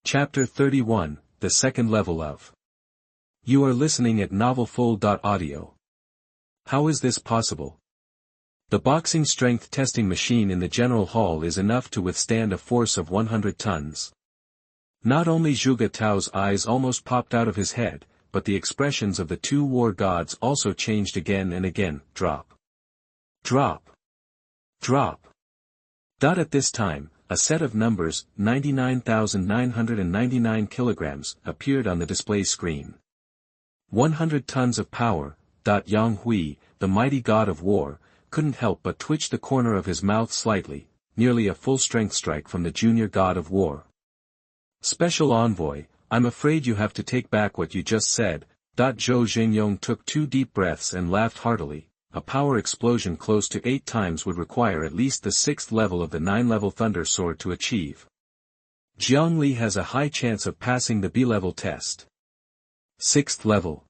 Chapter 31, The Second Level of. You are listening at novelfull.audio. How is this possible? The boxing strength testing machine in the general hall is enough to withstand a force of 100 tons. Not only Zhuge Tao's eyes almost popped out of his head, but the expressions of the two war gods also changed again and again. Drop. Drop. Drop. At this time, a set of numbers, 99,999 kilograms, appeared on the display screen. 100 tons of power. Yang Hui, the mighty god of war, couldn't help but twitch the corner of his mouth slightly, nearly a full-strength strike from the junior god of war. Special Envoy, I'm afraid you have to take back what you just said. Zhou Xingyong took 2 deep breaths and laughed heartily. A power explosion close to 8 times would require at least the 6th level of the 9-level Thunder Sword to achieve. Jiang Li has a high chance of passing the B-level test. 6th level.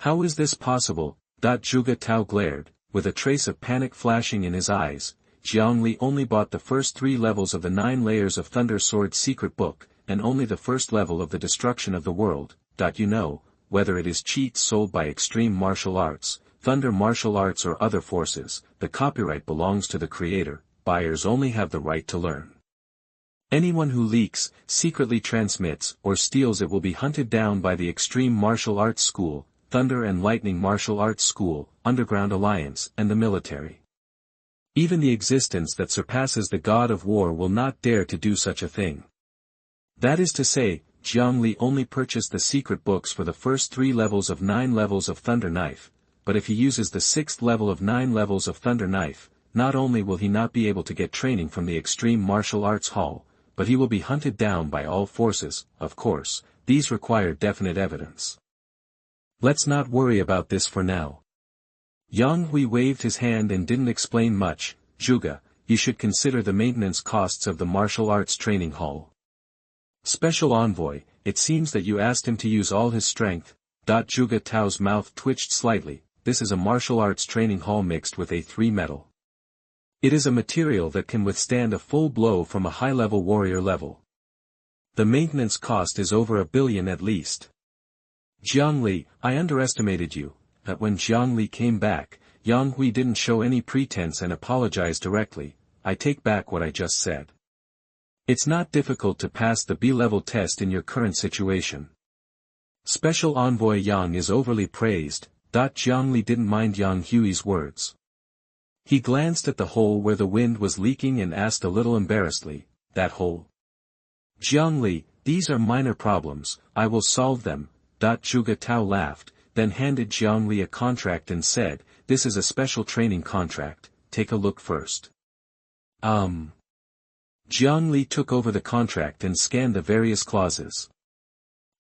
How is this possible? Zhuge Tao glared, with a trace of panic flashing in his eyes. Jiang Li only bought the first 3 levels of the 9 layers of Thunder Sword secret book, and only the first level of the destruction of the world. You know, whether it is cheats sold by Extreme Martial Arts, Thunder Martial Arts or other forces, the copyright belongs to the creator, buyers only have the right to learn. Anyone who leaks, secretly transmits, or steals it will be hunted down by the Extreme Martial Arts School, Thunder and Lightning Martial Arts School, Underground Alliance, and the military. Even the existence that surpasses the God of War will not dare to do such a thing. That is to say, Jiang Li only purchased the secret books for the first 3 levels of 9 levels of Thunder Knife. But if he uses the 6th level of 9 levels of Thunder Knife, not only will he not be able to get training from the Extreme Martial Arts Hall, but he will be hunted down by all forces. Of course, these require definite evidence. Let's not worry about this for now. Yang Hui waved his hand and didn't explain much. Zhuge, you should consider the maintenance costs of the martial arts training hall. Special Envoy, it seems that you asked him to use all his strength. Zhuge Tao's mouth twitched slightly. This is a martial arts training hall mixed with A3 metal. It is a material that can withstand a full blow from a high-level warrior level. The maintenance cost is over 1 billion at least. Jiang Li, I underestimated you. But when Jiang Li came back, Yang Hui didn't show any pretense and apologized directly. I take back what I just said. It's not difficult to pass the B-level test in your current situation. Special Envoy Yang is overly praised. Jiang Li didn't mind Yang Hui's words. He glanced at the hole where the wind was leaking and asked a little embarrassedly, that hole? Jiang Li, these are minor problems, I will solve them. Zhuge Tao laughed, then handed Jiang Li a contract and said, this is a special training contract, take a look first. Jiang Li took over the contract and scanned the various clauses.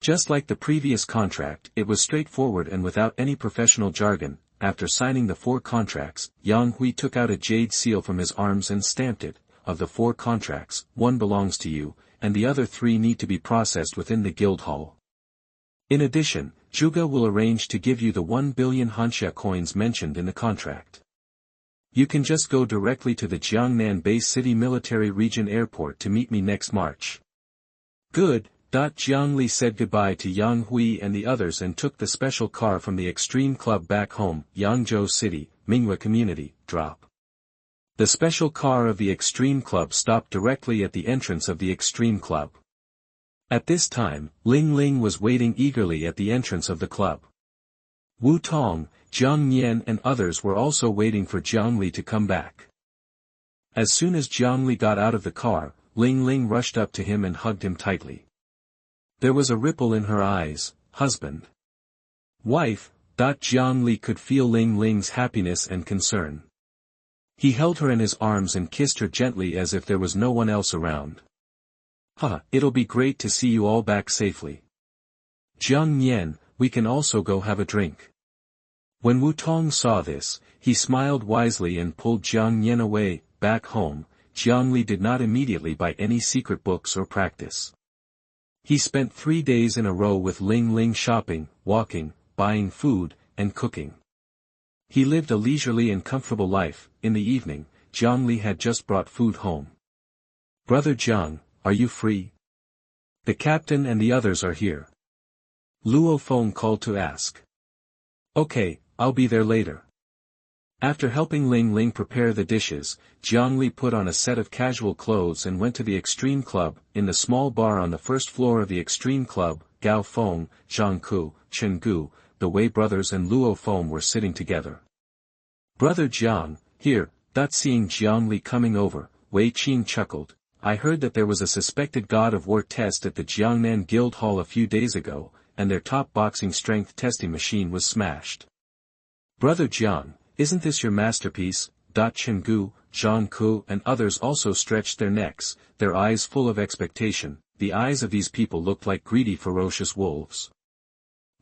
Just like the previous contract, it was straightforward and without any professional jargon. After signing the 4 contracts, Yang Hui took out a jade seal from his arms and stamped it. Of the 4 contracts, 1 belongs to you, and the other 3 need to be processed within the guild hall. In addition, Zhuge will arrange to give you the 1 billion Hanxia coins mentioned in the contract. You can just go directly to the Jiangnan Base City Military Region Airport to meet me next March. Good. Jiang Li said goodbye to Yang Hui and the others and took the special car from the Extreme Club back home, Yangzhou City, Minghua Community. Drop. The special car of the Extreme Club stopped directly at the entrance of the Extreme Club. At this time, Ling Ling was waiting eagerly at the entrance of the club. Wu Tong, Jiang Nian and others were also waiting for Jiang Li to come back. As soon as Jiang Li got out of the car, Ling Ling rushed up to him and hugged him tightly. There was a ripple in her eyes. Husband. Wife. Jiang Li could feel Ling Ling's happiness and concern. He held her in his arms and kissed her gently as if there was no one else around. It'll be great to see you all back safely. Jiang Nian, we can also go have a drink. When Wu Tong saw this, he smiled wisely and pulled Jiang Nian away. Back home, Jiang Li did not immediately buy any secret books or practice. He spent 3 days in a row with Ling Ling shopping, walking, buying food, and cooking. He lived a leisurely and comfortable life. In the evening, Jiang Li had just brought food home. Brother Jiang, are you free? The captain and the others are here. Luo Feng called to ask. Okay, I'll be there later. After helping Ling Ling prepare the dishes, Jiang Li put on a set of casual clothes and went to the Extreme Club. In the small bar on the first floor of the Extreme Club, Gao Feng, Zhang Ku, Chen Gu, the Wei brothers and Luo Feng were sitting together. Brother Jiang, here. Seeing Jiang Li coming over, Wei Qing chuckled. I heard that there was a suspected God of War test at the Jiangnan Guild Hall a few days ago, and their top boxing strength testing machine was smashed. Brother Jiang, isn't this your masterpiece? Chen Gu, Zhang Ku and others also stretched their necks, their eyes full of expectation. The eyes of these people looked like greedy ferocious wolves.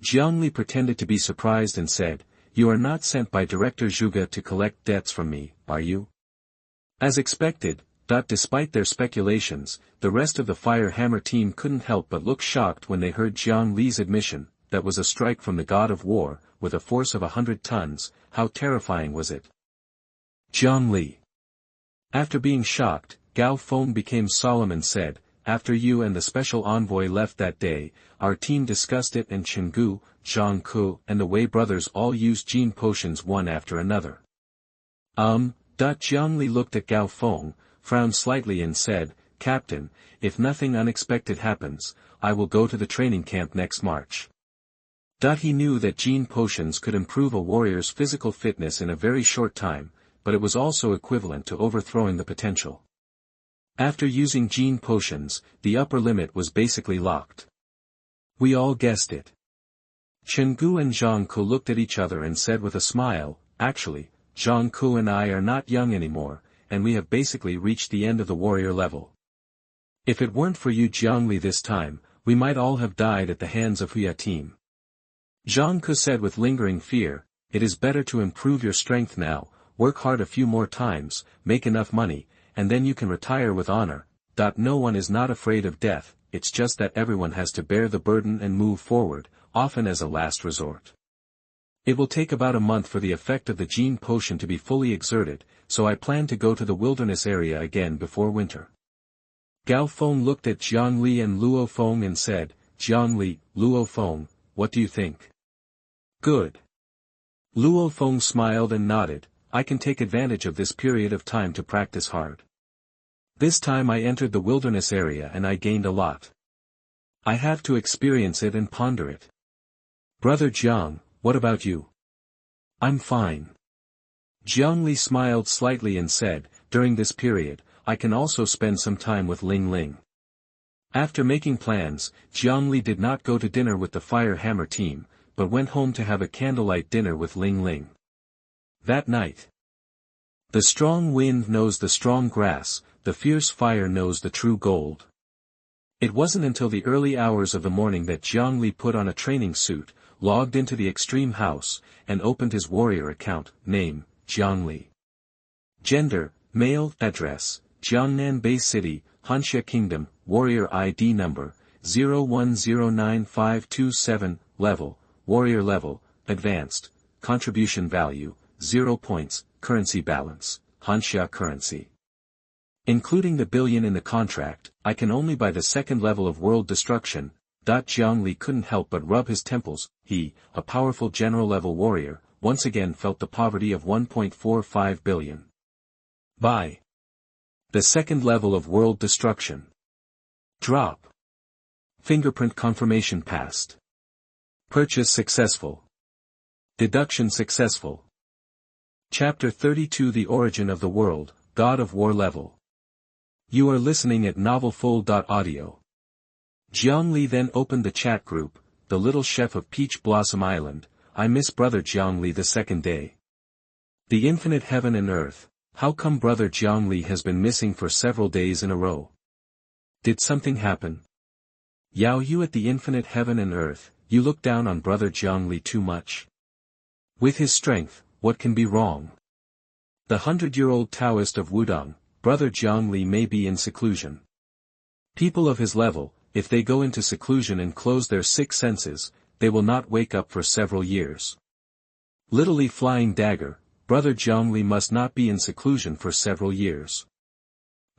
Jiang Li pretended to be surprised and said, You are not sent by Director Zhuge to collect debts from me, are you? As expected. Despite their speculations, the rest of the Fire Hammer team couldn't help but look shocked when they heard Jiang Li's admission, that was a strike from the God of War, with a force of 100 tons, how terrifying was it? Jiang Li. After being shocked, Gao Feng became solemn and said, After you and the special envoy left that day, our team discussed it and Chen Gu, Zhang Ku and the Wei brothers all used gene potions one after another. Jiang Li looked at Gao Feng, frowned slightly and said, Captain, if nothing unexpected happens, I will go to the training camp next March. He knew that gene potions could improve a warrior's physical fitness in a very short time, but it was also equivalent to overthrowing the potential. After using gene potions, the upper limit was basically locked. We all guessed it. Chen Gu and Zhang Ku looked at each other and said with a smile, Actually, Zhang Ku and I are not young anymore, and we have basically reached the end of the warrior level. If it weren't for you Jiang Li this time, we might all have died at the hands of Huya team. Zhang Ku said with lingering fear, It is better to improve your strength now, work hard a few more times, make enough money, and then you can retire with honor. No one is not afraid of death, it's just that everyone has to bear the burden and move forward, often as a last resort. It will take about a month for the effect of the gene potion to be fully exerted, so I plan to go to the wilderness area again before winter. Gao Feng looked at Jiang Li and Luo Feng and said, Jiang Li, Luo Feng, what do you think? Good. Luo Feng smiled and nodded, I can take advantage of this period of time to practice hard. This time I entered the wilderness area and I gained a lot. I have to experience it and ponder it. Brother Jiang, what about you? I'm fine. Jiang Li smiled slightly and said, During this period, I can also spend some time with Ling Ling. After making plans, Jiang Li did not go to dinner with the Fire Hammer team, but went home to have a candlelight dinner with Ling Ling. That night. The strong wind knows the strong grass, the fierce fire knows the true gold. It wasn't until the early hours of the morning that Jiang Li put on a training suit, logged into the Extreme House, and opened his warrior account. Name, Jiang Li. Gender, male. Address, Jiangnan Bay City, Hanxia Kingdom. Warrior ID number, 01095227. Level, warrior level, advanced. Contribution value, 0 points. Currency balance, Hanxia currency. Including the billion in the contract, I can only buy the second level of world destruction. Jiang Li couldn't help but rub his temples. He, a powerful general-level warrior, once again felt the poverty of 1.45 billion. Buy the second level of world destruction. Drop. Fingerprint confirmation passed. Purchase successful. Deduction successful. Chapter 32 The Origin of the World, God of War Level. You are listening at novelfull.audio. Jiang Li then opened the chat group, The Little Chef of Peach Blossom Island. I miss Brother Jiang Li the second day. The infinite heaven and earth, how come Brother Jiang Li has been missing for several days in a row? Did something happen? Yao you at the infinite heaven and earth, you look down on Brother Jiang Li too much. With his strength, what can be wrong? The 100-year-old Taoist of Wudong, Brother Jiang Li may be in seclusion. People of his level, if they go into seclusion and close their 6 senses, they will not wake up for several years. Little Flying Dagger, Brother Jiang Li must not be in seclusion for several years.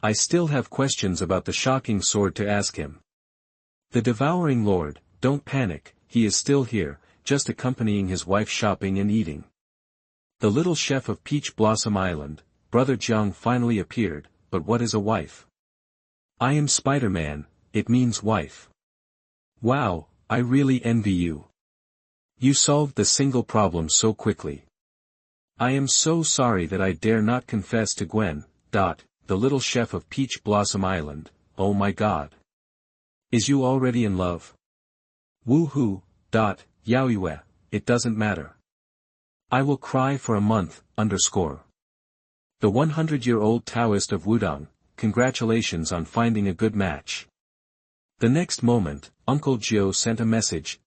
I still have questions about the shocking sword to ask him. The devouring lord, don't panic, he is still here, just accompanying his wife shopping and eating. The little chef of Peach Blossom Island, Brother Jiang finally appeared, but what is a wife? I am Spider-Man, it means wife. Wow, I really envy you. You solved the single problem so quickly. I am so sorry that I dare not confess to Gwen, the little chef of Peach Blossom Island, oh my god. Is you already in love? Woohoo, Yaoyue, it doesn't matter. I will cry for a month, _. The 100-year-old Taoist of Wudong, congratulations on finding a good match. The next moment, Uncle Gio sent a message,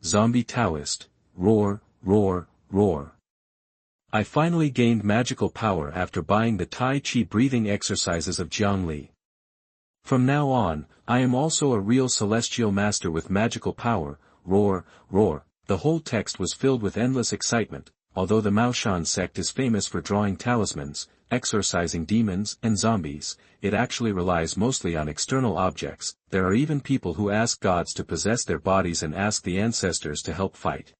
zombie Taoist, roar, roar, roar. I finally gained magical power after buying the Tai Chi breathing exercises of Jiang Li. From now on, I am also a real celestial master with magical power, roar, roar. The whole text was filled with endless excitement. Although the Maoshan sect is famous for drawing talismans, exorcising demons and zombies, it actually relies mostly on external objects. There are even people who ask gods to possess their bodies and ask the ancestors to help fight.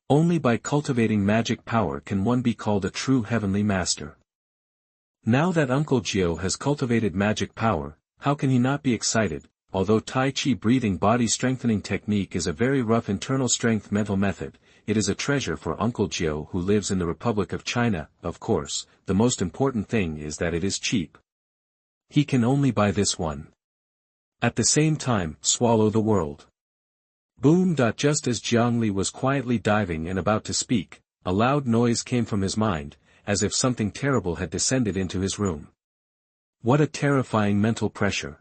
Only by cultivating magic power can one be called a true heavenly master. Now that Uncle Gio has cultivated magic power, how can he not be excited? Although Tai Chi breathing body strengthening technique is a very rough internal strength mental method, it is a treasure for Uncle Gio who lives in the Republic of China. Of course, the most important thing is that it is cheap. He can only buy this one. At the same time, swallow the world. Boom! Just as Jiang Li was quietly diving and about to speak, a loud noise came from his mind, as if something terrible had descended into his room. What a terrifying mental pressure.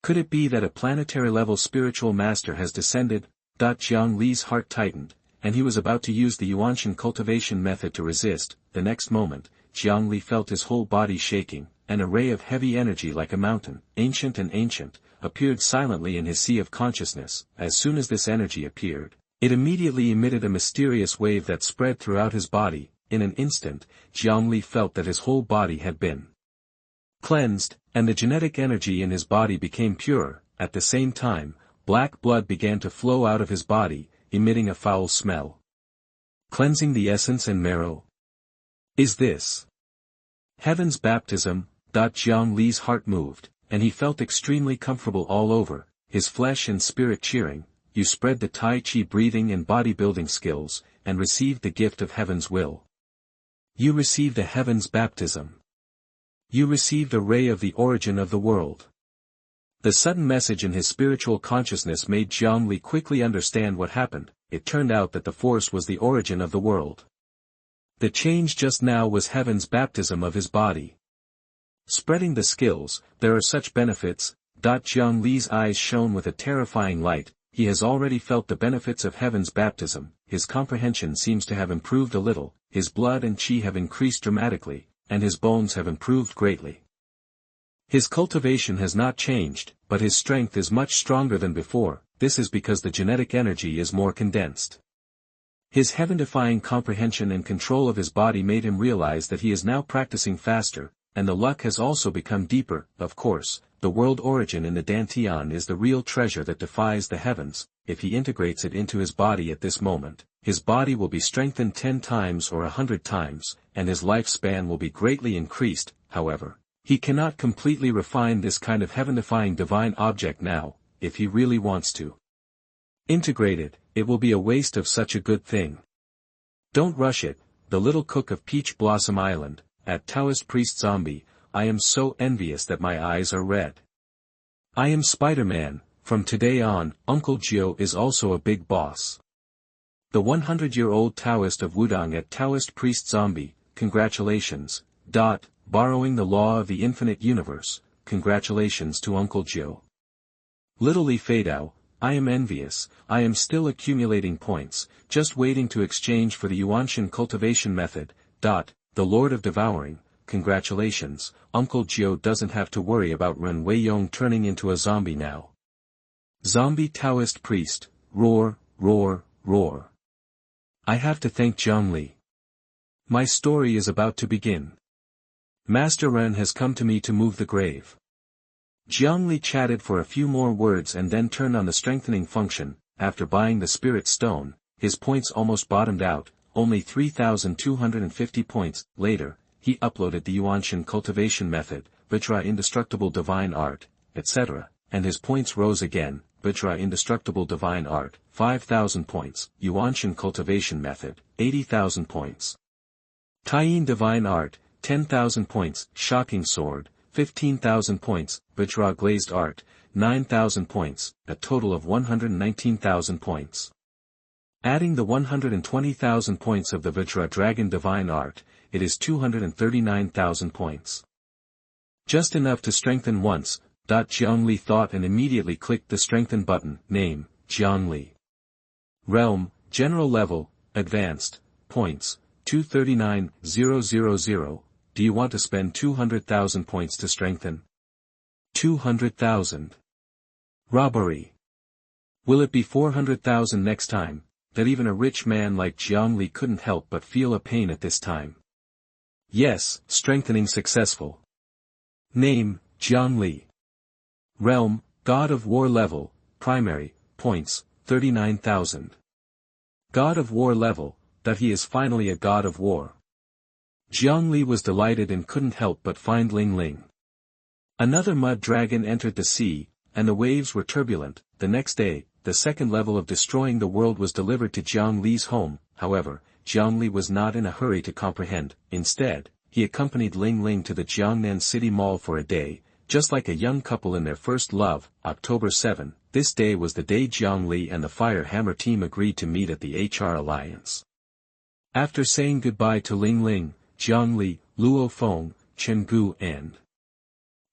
Could it be that a planetary-level spiritual master has descended? Jiang Li's heart tightened, and he was about to use the Yuanshan cultivation method to resist. The next moment, Jiang Li felt his whole body shaking. An array of heavy energy like a mountain, ancient and ancient, appeared silently in his sea of consciousness. As soon as this energy appeared, it immediately emitted a mysterious wave that spread throughout his body. In an instant, Jiang Li felt that his whole body had been cleansed, and the genetic energy in his body became pure. At the same time, black blood began to flow out of his body, emitting a foul smell. Cleansing the essence and marrow. Is this heaven's baptism? Jiang Li's heart moved, and he felt extremely comfortable all over, his flesh and spirit cheering. You spread the Tai Chi breathing and bodybuilding skills, and received the gift of heaven's will. You received a heaven's baptism. You received a ray of the origin of the world. The sudden message in his spiritual consciousness made Jiang Li quickly understand what happened. It turned out that the force was the origin of the world. The change just now was heaven's baptism of his body. Spreading the skills, there are such benefits. Jiang Li's eyes shone with a terrifying light. He has already felt the benefits of heaven's baptism. His comprehension seems to have improved a little, his blood and chi have increased dramatically, and his bones have improved greatly. His cultivation has not changed, but his strength is much stronger than before. This is because the genetic energy is more condensed. His heaven-defying comprehension and control of his body made him realize that he is now practicing faster, and the luck has also become deeper. Of course, the world origin in the Dantian is the real treasure that defies the heavens. If he integrates it into his body at this moment, his body will be strengthened 10 times or 100 times, and his lifespan will be greatly increased. However, he cannot completely refine this kind of heaven-defying divine object now. If he really wants to integrate it, it will be a waste of such a good thing. Don't rush it. The little cook of Peach Blossom Island, at Taoist Priest Zombie, I am so envious that my eyes are red. I am Spider-Man. From today on, Uncle Gio is also a big boss. The 100-year-old Taoist of Wudong at Taoist Priest Zombie, congratulations. Borrowing the law of the infinite universe, congratulations to Uncle Gio. Little Li Feidao, I am envious. I am still accumulating points, just waiting to exchange for the Yuanshan cultivation method. The Lord of Devouring, congratulations. Uncle Gio doesn't have to worry about Ren Weiyong turning into a zombie now. Zombie Taoist priest, roar, roar, roar. I have to thank Jiang Li. My story is about to begin. Master Ren has come to me to move the grave. Jiang Li chatted for a few more words and then turned on the strengthening function. After buying the spirit stone, his points almost bottomed out, only 3,250 points. Later, he uploaded the Yuanshan cultivation method, Vajra indestructible divine art, etc., and his points rose again. Vajra indestructible divine art, 5,000 points, Yuanshan cultivation method, 80,000 points. Taiyin divine art, 10,000 points, shocking sword, 15,000 points, Vajra glazed art, 9,000 points, a total of 119,000 points. Adding the 120,000 points of the Vajra dragon divine art, it is 239,000 points. Just enough to strengthen once. Jiang Li thought and immediately clicked the strengthen button. Name, Jiang Li. Realm, general level, advanced, points, 239,000. Do you want to spend 200,000 points to strengthen? 200,000. Robbery. Will it be 400,000 next time? That even a rich man like Jiang Li couldn't help but feel a pain at this time. Yes, strengthening successful. Name, Jiang Li. Realm, God of War level, primary, points, 39,000. God of War level, that he is finally a God of War. Jiang Li was delighted and couldn't help but find Ling Ling. Another mud dragon entered the sea, and the waves were turbulent. The next day, the second level of destroying the world was delivered to Jiang Li's home. However, Jiang Li was not in a hurry to comprehend. Instead, he accompanied Ling Ling to the Jiangnan City Mall for a day, just like a young couple in their first love. October 7, this day was the day Jiang Li and the Fire Hammer team agreed to meet at the HR Alliance. After saying goodbye to Ling Ling, Jiang Li, Luo Feng, Chen Gu and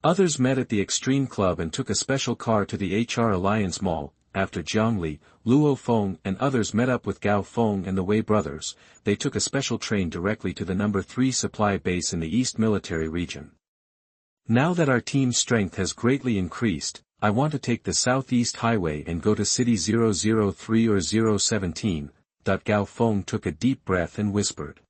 others met at the Extreme Club and took a special car to the HR Alliance Mall. After Jiang Li, Luo Feng and others met up with Gao Feng and the Wei brothers, they took a special train directly to the No. 3 supply base in the East Military Region. Now that our team's strength has greatly increased, I want to take the Southeast Highway and go to City 003 or 017. Gao Feng took a deep breath and whispered.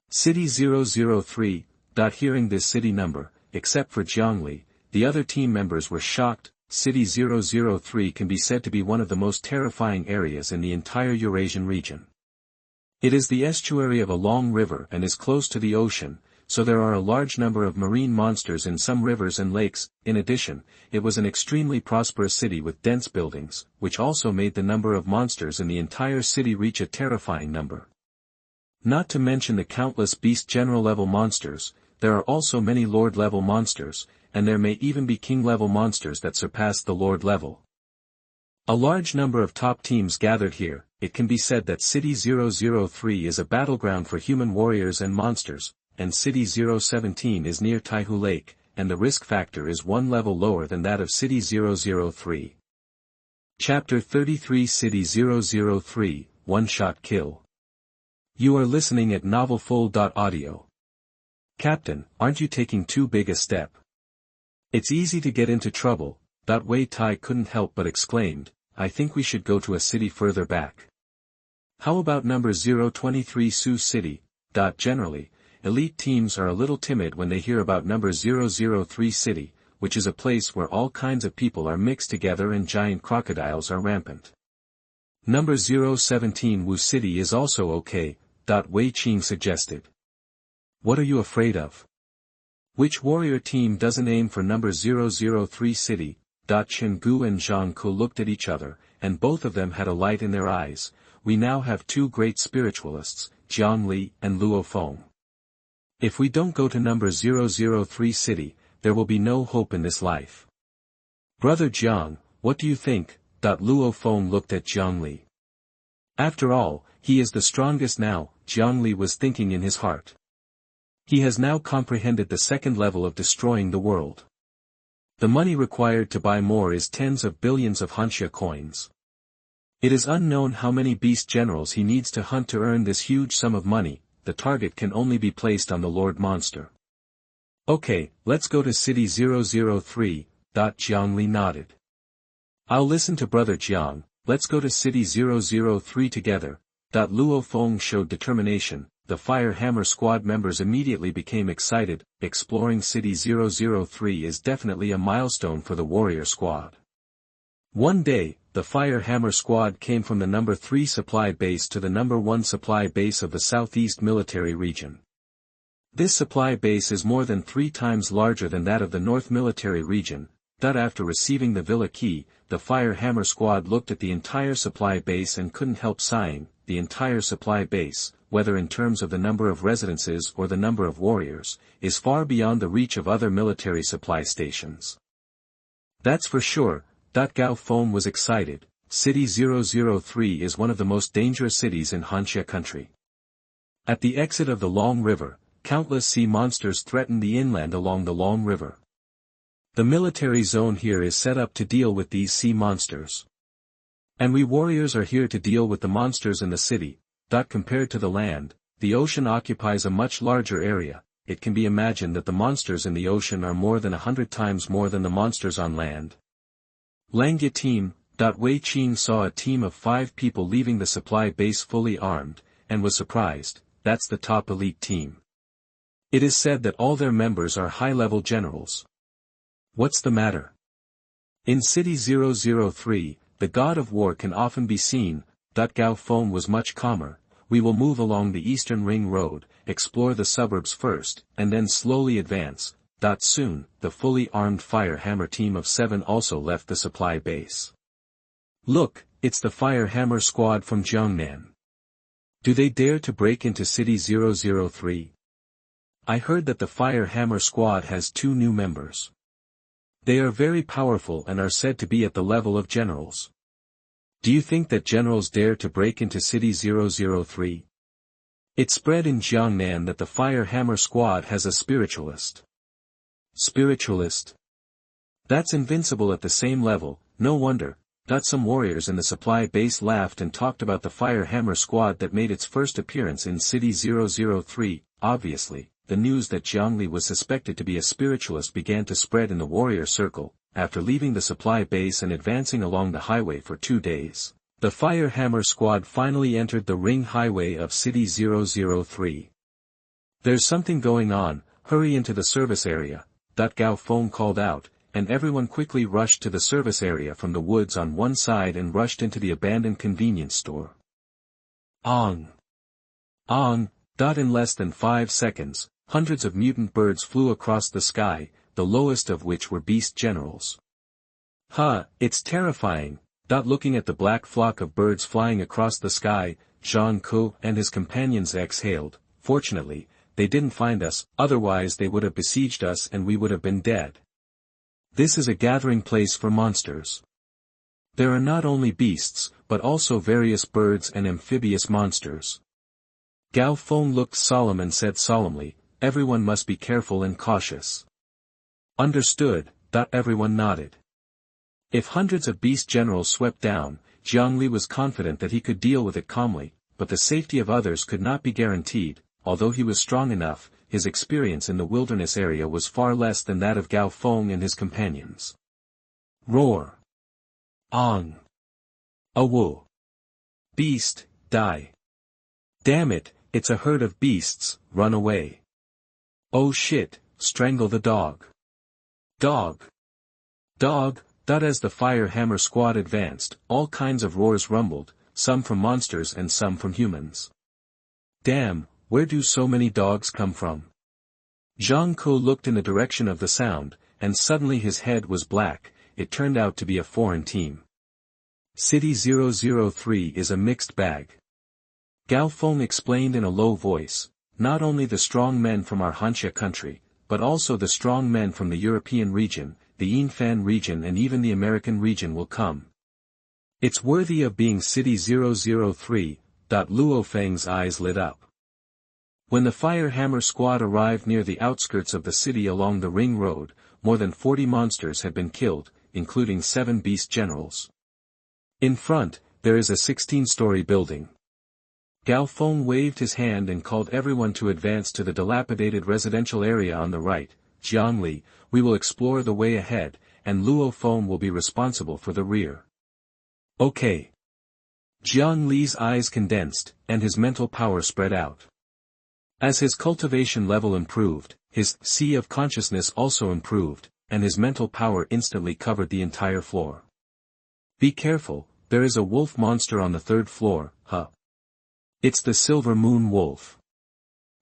City 003. Hearing this city number, except for Jiang Li, the other team members were shocked. City 003 can be said to be one of the most terrifying areas in the entire Eurasian region. It is the estuary of a long river and is close to the ocean, so there are a large number of marine monsters in some rivers and lakes. In addition, it was an extremely prosperous city with dense buildings, which also made the number of monsters in the entire city reach a terrifying number. Not to mention the countless beast general level monsters, there are also many lord level monsters, and there may even be king level monsters that surpass the lord level. A large number of top teams gathered here. It can be said that City 003 is a battleground for human warriors and monsters, and City 017 is near Taihu Lake, and the risk factor is one level lower than that of City 003. Chapter 33 City 003, One-Shot Kill. You are listening at novelfull.audio. Captain, aren't you taking too big a step? It's easy to get into trouble. Wei Tai couldn't help but exclaimed, I think we should go to a city further back. How about number 023 Sioux City? Generally, elite teams are a little timid when they hear about number 003 City, which is a place where all kinds of people are mixed together and giant crocodiles are rampant. Number 017 Wu City is also okay. Wei Qing suggested. What are you afraid of? Which warrior team doesn't aim for number 003 City? Chen Gu and Zhang Ku looked at each other, and both of them had a light in their eyes. We now have two great spiritualists, Jiang Li and Luo Feng. If we don't go to number 003 City, there will be no hope in this life. Brother Jiang, what do you think? Luo Feng looked at Jiang Li. After all, he is the strongest now, Jiang Li was thinking in his heart. He has now comprehended the second level of destroying the world. The money required to buy more is tens of billions of Hanxia coins. It is unknown how many beast generals he needs to hunt to earn this huge sum of money. The target can only be placed on the Lord Monster. Okay, let's go to City 003. Jiang Li nodded. I'll listen to Brother Jiang, let's go to City 003 together. Luo Feng showed determination. the Fire Hammer Squad members immediately became excited. Exploring City 003 is definitely a milestone for the Warrior Squad. One day, the Fire Hammer Squad came from the number 3 supply base to the number 1 supply base of the Southeast Military Region. This supply base is more than 3 times larger than that of the North Military Region. After receiving the Villa Key, the Fire Hammer Squad looked at the entire supply base and couldn't help sighing. The entire supply base, whether in terms of the number of residences or the number of warriors, is far beyond the reach of other military supply stations. That's for sure. Gao Feng was excited. City 003 is one of the most dangerous cities in Hanxia country. At the exit of the Long River, countless sea monsters threaten the inland along the Long River. The military zone here is set up to deal with these sea monsters. And we warriors are here to deal with the monsters in the city. Compared to the land, the ocean occupies a much larger area. It can be imagined that the monsters in the ocean are more than 100 times more than the monsters on land. Langya team. Wei Qing saw a team of 5 people leaving the supply base fully armed, and was surprised. That's the top elite team. It is said that all their members are high-level generals. What's the matter? In City 003, the god of war can often be seen. Gao Feng was much calmer. We will move along the Eastern Ring Road, explore the suburbs first, and then slowly advance. Soon, the fully armed Fire Hammer team of 7 also left the supply base. Look, it's the Fire Hammer Squad from Jiangnan. Do they dare to break into City 003? I heard that the Fire Hammer Squad has 2 new members. They are very powerful and are said to be at the level of generals. Do you think that generals dare to break into City 003? It spread in Jiangnan that the Fire Hammer Squad has a spiritualist. Spiritualist? That's invincible at the same level. No wonder. Some warriors in the supply base laughed and talked about the Fire Hammer Squad that made its first appearance in City 003. Obviously, the news that Jiang Li was suspected to be a spiritualist began to spread in the warrior circle. After leaving the supply base and advancing along the highway for 2 days, the Fire Hammer Squad finally entered the ring highway of City 003. There's something going on. Hurry into the service area. Gao Feng called out, and everyone quickly rushed to the service area from the woods on one side and rushed into the abandoned convenience store. Ong! Ong! In less than 5 seconds, hundreds of mutant birds flew across the sky, the lowest of which were beast generals. It's terrifying. Looking at the black flock of birds flying across the sky, Zhang Ke and his companions exhaled. Fortunately, they didn't find us, otherwise they would have besieged us and we would have been dead. This is a gathering place for monsters. There are not only beasts, but also various birds and amphibious monsters. Gao Feng looked solemn and said solemnly, everyone must be careful and cautious. Understood. Everyone nodded. If hundreds of beast generals swept down, Jiang Li was confident that he could deal with it calmly, but the safety of others could not be guaranteed. Although he was strong enough, his experience in the wilderness area was far less than that of Gao Feng and his companions. Roar! Ong! Awo! Beast, die! Damn it, it's a herd of beasts, run away! Oh shit, strangle the dog! Dog! Dog! As the Fire Hammer Squad advanced, all kinds of roars rumbled, some from monsters and some from humans. Damn! Where do so many dogs come from? Zhang Ke looked in the direction of the sound, and suddenly his head was black. It turned out to be a foreign team. City 003 is a mixed bag. Gao Feng explained in a low voice, not only the strong men from our Hanxia country, but also the strong men from the European region, the Yinfan region and even the American region will come. It's worthy of being City 003. Luo Feng's eyes lit up. When the Fire Hammer Squad arrived near the outskirts of the city along the ring road, more than 40 monsters had been killed, including 7 beast generals. In front, there is a 16-story building. Gao Feng waved his hand and called everyone to advance to the dilapidated residential area on the right. Jiang Li, we will explore the way ahead, and Luo Feng will be responsible for the rear. Okay. Jiang Li's eyes condensed, and his mental power spread out. As his cultivation level improved, his sea of consciousness also improved, and his mental power instantly covered the entire floor. Be careful, there is a wolf monster on the 3rd floor, huh? It's the Silver Moon Wolf.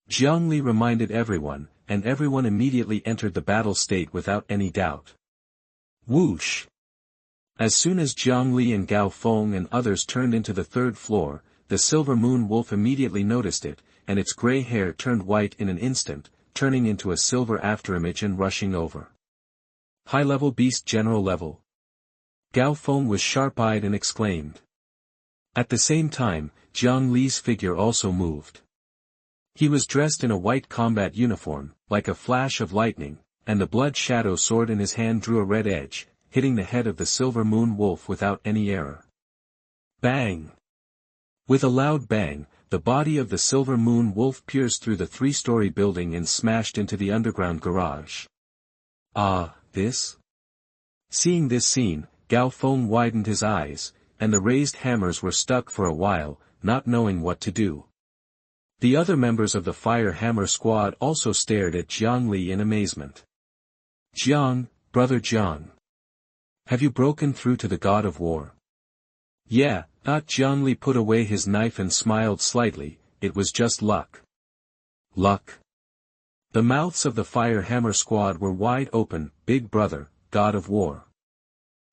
Jiang Li reminded everyone, and everyone immediately entered the battle state without any doubt. Whoosh! As soon as Jiang Li and Gao Feng and others turned into the 3rd floor, the Silver Moon Wolf immediately noticed it, and its gray hair turned white in an instant, turning into a silver afterimage and rushing over. High-level beast general level. Gao Feng was sharp-eyed and exclaimed. At the same time, Jiang Li's figure also moved. He was dressed in a white combat uniform, like a flash of lightning, and the blood shadow sword in his hand drew a red edge, hitting the head of the Silver Moon Wolf without any error. Bang! With a loud bang, the body of the Silver Moon Wolf pierced through the 3-story building and smashed into the underground garage. Ah, this? Seeing this scene, Gao Feng widened his eyes, and the raised hammers were stuck for a while, not knowing what to do. The other members of the Fire Hammer squad also stared at Jiang Li in amazement. Jiang, brother Jiang. Have you broken through to the God of War? Yeah, Jiang Li put away his knife and smiled slightly, it was just luck. Luck. The mouths of the Fire Hammer squad were wide open, big brother, God of War.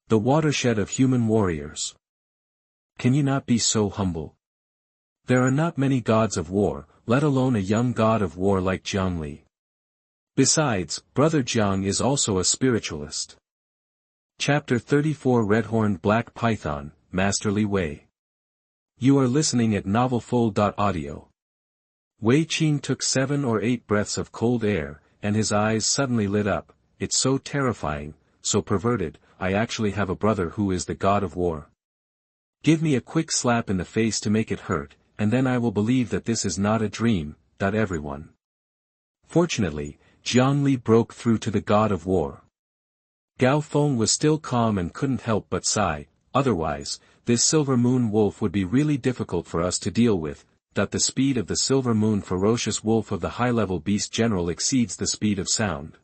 The watershed of human warriors. Can you not be so humble? There are not many gods of war, let alone a young god of war like Jiang Li. Besides, brother Jiang is also a spiritualist. Chapter 34 Red-Horned Black Python, Masterly Wei. You are listening at novelfull.audio. Wei Qing took 7 or 8 breaths of cold air, and his eyes suddenly lit up. It's so terrifying, so perverted, I actually have a brother who is the god of war. Give me a quick slap in the face to make it hurt, and then I will believe that this is not a dream, everyone. Fortunately, Jiang Li broke through to the god of war. Gao Feng was still calm and couldn't help but sigh, otherwise, this Silver Moon Wolf would be really difficult for us to deal with, the speed of the Silver Moon Ferocious Wolf of the high-level beast general exceeds the speed of sound.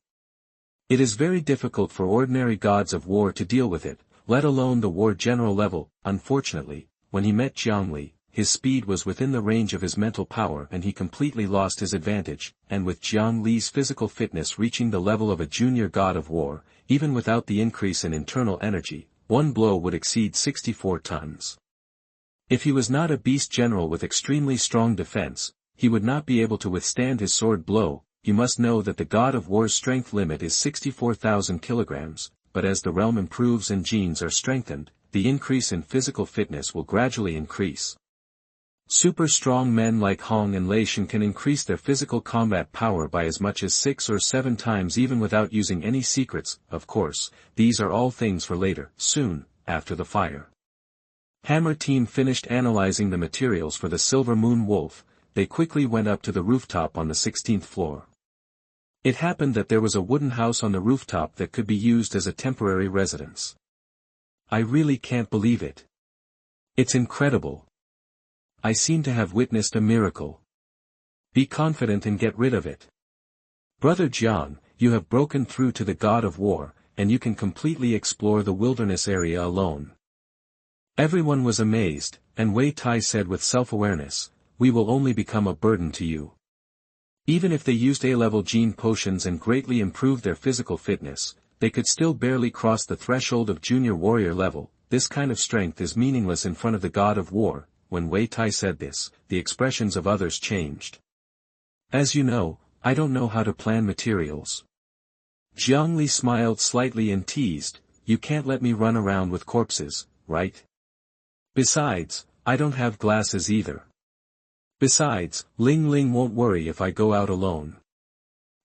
It is very difficult for ordinary gods of war to deal with it, let alone the war general level. Unfortunately, when he met Jiang Li, his speed was within the range of his mental power and he completely lost his advantage, and with Jiang Li's physical fitness reaching the level of a junior god of war, even without the increase in internal energy, one blow would exceed 64 tons. If he was not a beast general with extremely strong defense, he would not be able to withstand his sword blow. You must know that the god of war's strength limit is 64,000 kilograms, but as the realm improves and genes are strengthened, the increase in physical fitness will gradually increase. Super strong men like Hong and Lei Shen can increase their physical combat power by as much as 6 or 7 times even without using any secrets. Of course, these are all things for later, soon, after the Fire Hammer team finished analyzing the materials for the Silver Moon Wolf. They quickly went up to the rooftop on the 16th floor. It happened that there was a wooden house on the rooftop that could be used as a temporary residence. I really can't believe it. It's incredible. I seem to have witnessed a miracle. Be confident and get rid of it. Brother Jiang, you have broken through to the God of War, and you can completely explore the wilderness area alone. Everyone was amazed, and Wei Tai said with self-awareness, we will only become a burden to you. Even if they used A-level gene potions and greatly improved their physical fitness, they could still barely cross the threshold of junior warrior level. This kind of strength is meaningless in front of the God of War. When Wei Tai said this, the expressions of others changed. As you know, I don't know how to plan materials. Jiang Li smiled slightly and teased, you can't let me run around with corpses, right? Besides, I don't have glasses either. Besides, Ling Ling won't worry if I go out alone.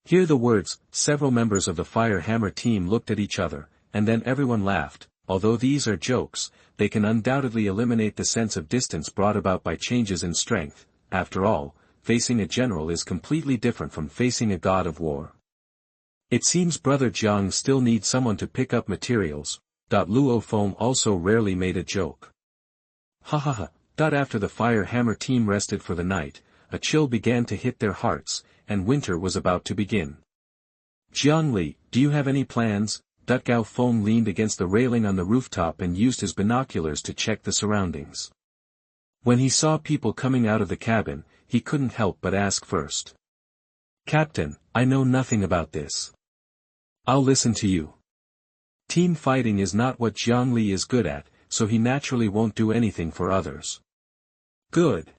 Hear the words, several members of the Fire Hammer team looked at each other, and then everyone laughed. Although these are jokes, they can undoubtedly eliminate the sense of distance brought about by changes in strength. After all, facing a general is completely different from facing a god of war. It seems Brother Jiang still needs someone to pick up materials. Luo Feng also rarely made a joke. Ha ha ha. After the Fire Hammer team rested for the night, a chill began to hit their hearts, and winter was about to begin. Jiang Li, do you have any plans? Gao Feng leaned against the railing on the rooftop and used his binoculars to check the surroundings. When he saw people coming out of the cabin, he couldn't help but ask first. Captain, I know nothing about this. I'll listen to you. Team fighting is not what Jiang Li is good at, so he naturally won't do anything for others. Good.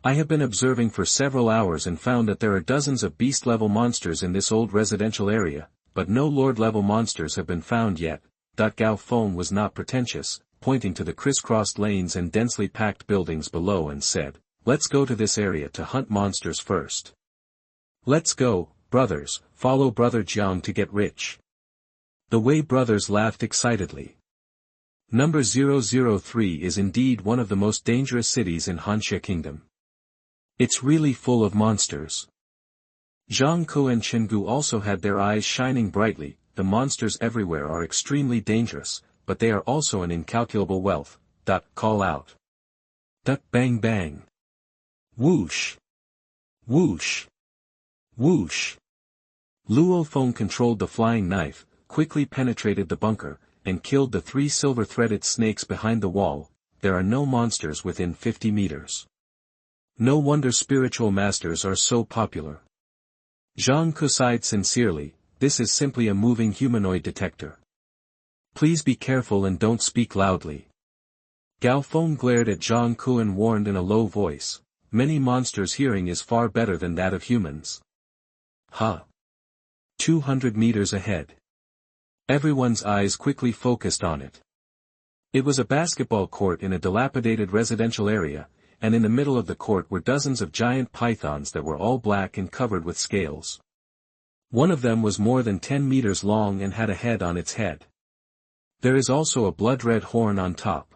I have been observing for several hours and found that there are dozens of beast-level monsters in this old residential area, but no lord-level monsters have been found yet. Gao Feng was not pretentious, pointing to the crisscrossed lanes and densely packed buildings below and said, let's go to this area to hunt monsters first. Let's go, brothers, follow Brother Jiang to get rich. The Wei brothers laughed excitedly. Number 003 is indeed one of the most dangerous cities in Hanxia Kingdom. It's really full of monsters. Zhang Ku and Chenggu also had their eyes shining brightly. The monsters everywhere are extremely dangerous, but they are also an incalculable wealth. Call out. Bang bang. Whoosh. Whoosh. Whoosh. Luo Feng controlled the flying knife, quickly penetrated the bunker, and killed the 3 silver-threaded snakes behind the wall. There are no monsters within 50 meters. No wonder spiritual masters are so popular. Zhang Ku sighed sincerely, this is simply a moving humanoid detector. Please be careful and don't speak loudly. Gao Feng glared at Zhang Ku and warned in a low voice, many monsters' hearing is far better than that of humans. 200 meters ahead. Everyone's eyes quickly focused on it. It was a basketball court in a dilapidated residential area, and in the middle of the court were dozens of giant pythons that were all black and covered with scales. One of them was more than 10 meters long and had a head on its head. There is also a blood-red horn on top.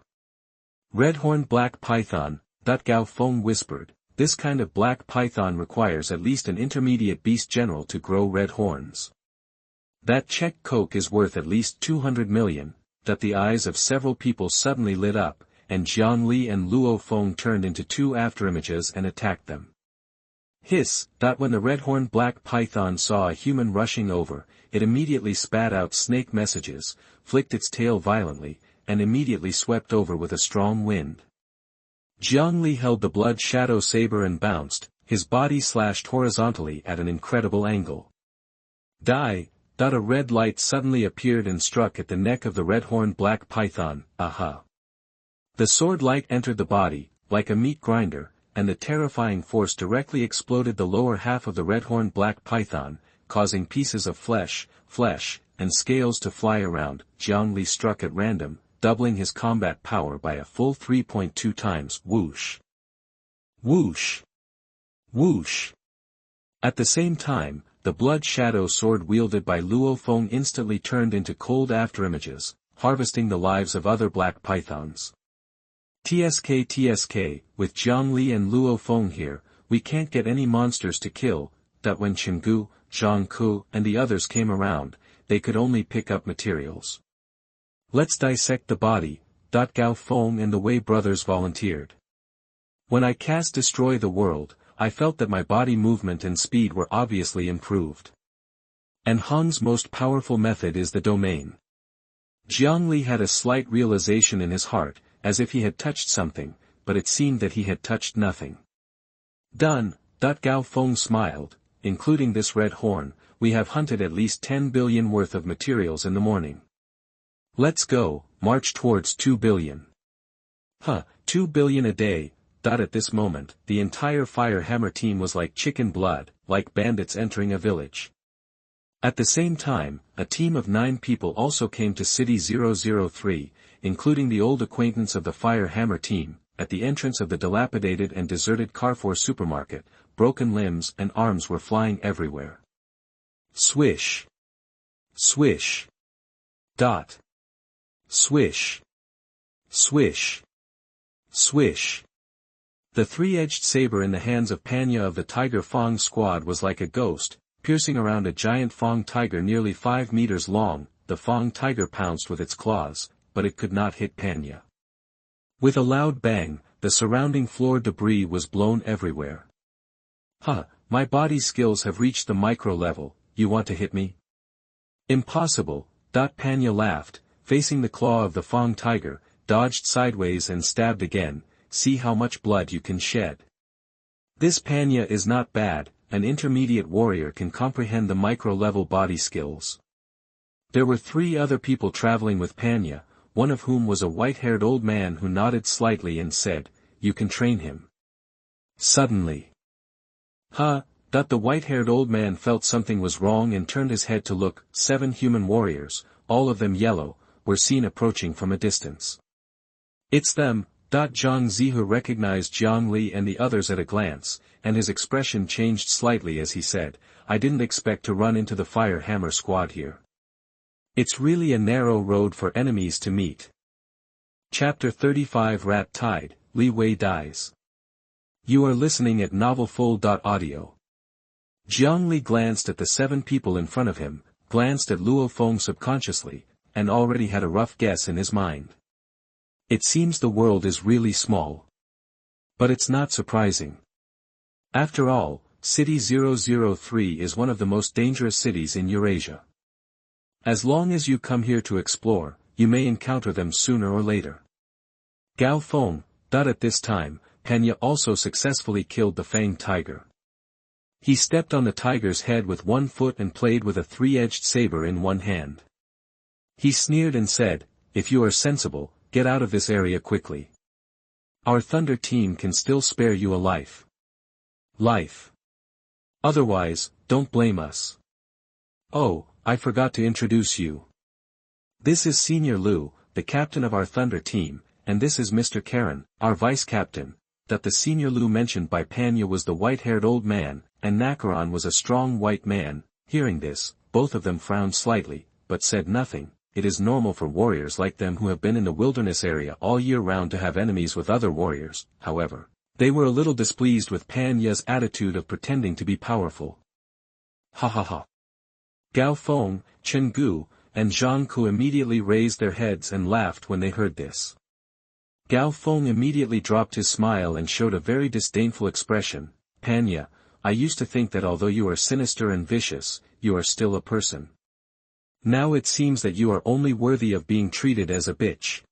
Red-horned black python, Gao Feng whispered, this kind of black python requires at least an intermediate beast general to grow red horns. That Czech coke is worth at least 200 million, the eyes of several people suddenly lit up, and Jiang Li and Luo Feng turned into 2 afterimages and attacked them. Hiss! When the red-horned black python saw a human rushing over, it immediately spat out snake messages, flicked its tail violently, and immediately swept over with a strong wind. Jiang Li held the blood shadow saber and bounced, his body slashed horizontally at an incredible angle. Die! A red light suddenly appeared and struck at the neck of the red-horned black python. Aha! The sword light entered the body, like a meat grinder, and the terrifying force directly exploded the lower half of the red-horned black python, causing pieces of flesh, and scales to fly around. Jiang Li struck at random, doubling his combat power by a full 3.2 times. Whoosh! Whoosh! Whoosh! At the same time, the blood shadow sword wielded by Luo Feng instantly turned into cold afterimages, harvesting the lives of other black pythons. TSK, with Jiang Li and Luo Feng here, we can't get any monsters to kill. When Chenggu, Zhang Ku, and the others came around, they could only pick up materials. Let's dissect the body. Gao Feng and the Wei brothers volunteered. When I cast Destroy the World, I felt that my body movement and speed were obviously improved. And Hong's most powerful method is the domain. Jiang Li had a slight realization in his heart, as if he had touched something, but it seemed that he had touched nothing. Done. Gao Feng smiled, including this red horn, we have hunted at least 10 billion worth of materials in the morning. Let's go, march towards 2 billion. 2 billion a day. At this moment, the entire Fire Hammer team was like chicken blood, like bandits entering a village. At the same time, a team of 9 people also came to City 003, including the old acquaintance of the Fire Hammer team. At the entrance of the dilapidated and deserted Carrefour supermarket, broken limbs and arms were flying everywhere. Swish! Swish! Swish! Swish! Swish! The 3-edged saber in the hands of Panya of the Tiger Fong squad was like a ghost, piercing around a giant Fong tiger nearly 5 meters long. The Fong tiger pounced with its claws, but it could not hit Panya. With a loud bang, the surrounding floor debris was blown everywhere. Huh, my body skills have reached the micro level, you want to hit me? Impossible, Panya laughed, facing the claw of the Fong tiger, dodged sideways and stabbed again, see how much blood you can shed. This Panya is not bad, an intermediate warrior can comprehend the micro-level body skills. There were 3 other people traveling with Panya, one of whom was a white-haired old man who nodded slightly and said, you can train him. Suddenly. The white-haired old man felt something was wrong and turned his head to look. 7 human warriors, all of them yellow, were seen approaching from a distance. It's them. Jiang Zihu recognized Jiang Li and the others at a glance, and his expression changed slightly as he said, I didn't expect to run into the Fire Hammer squad here. It's really a narrow road for enemies to meet. Chapter 35 Rat Tide, Li Wei dies. You are listening at novelfull.audio. Jiang Li glanced at the 7 people in front of him, glanced at Luo Feng subconsciously, and already had a rough guess in his mind. It seems the world is really small. But it's not surprising. After all, City 003 is one of the most dangerous cities in Eurasia. As long as you come here to explore, you may encounter them sooner or later. Gao Feng, at this time, Panya also successfully killed the Fang tiger. He stepped on the tiger's head with one foot and played with a 3-edged saber in one hand. He sneered and said, if you are sensible, get out of this area quickly. Our Thunder team can still spare you a life. Otherwise, don't blame us. Oh, I forgot to introduce you. This is Senior Lu, the captain of our Thunder team, and this is Mr. Karen, our vice-captain. The Senior Lu mentioned by Panya was the white-haired old man, and Nakaran was a strong white man. Hearing this, both of them frowned slightly, but said nothing. It is normal for warriors like them who have been in the wilderness area all year round to have enemies with other warriors. However, they were a little displeased with Panya's attitude of pretending to be powerful. Ha ha ha. Gao Feng, Chen Gu, and Zhang Ku immediately raised their heads and laughed when they heard this. Gao Feng immediately dropped his smile and showed a very disdainful expression. Panya, I used to think that although you are sinister and vicious, you are still a person. Now it seems that you are only worthy of being treated as a bitch.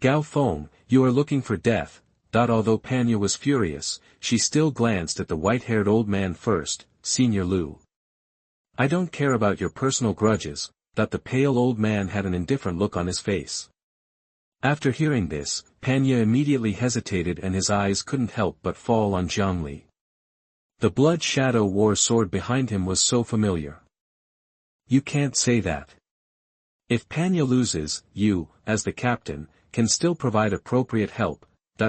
Gao Feng, you are looking for death. Although Panya was furious, she still glanced at the white-haired old man first. Senior Lu. I don't care about your personal grudges. The pale old man had an indifferent look on his face. After hearing this, Panya immediately hesitated and his eyes couldn't help but fall on Jiang Li. The blood shadow war sword behind him was so familiar. You can't say that. If Panya loses, you, as the captain, can still provide appropriate help.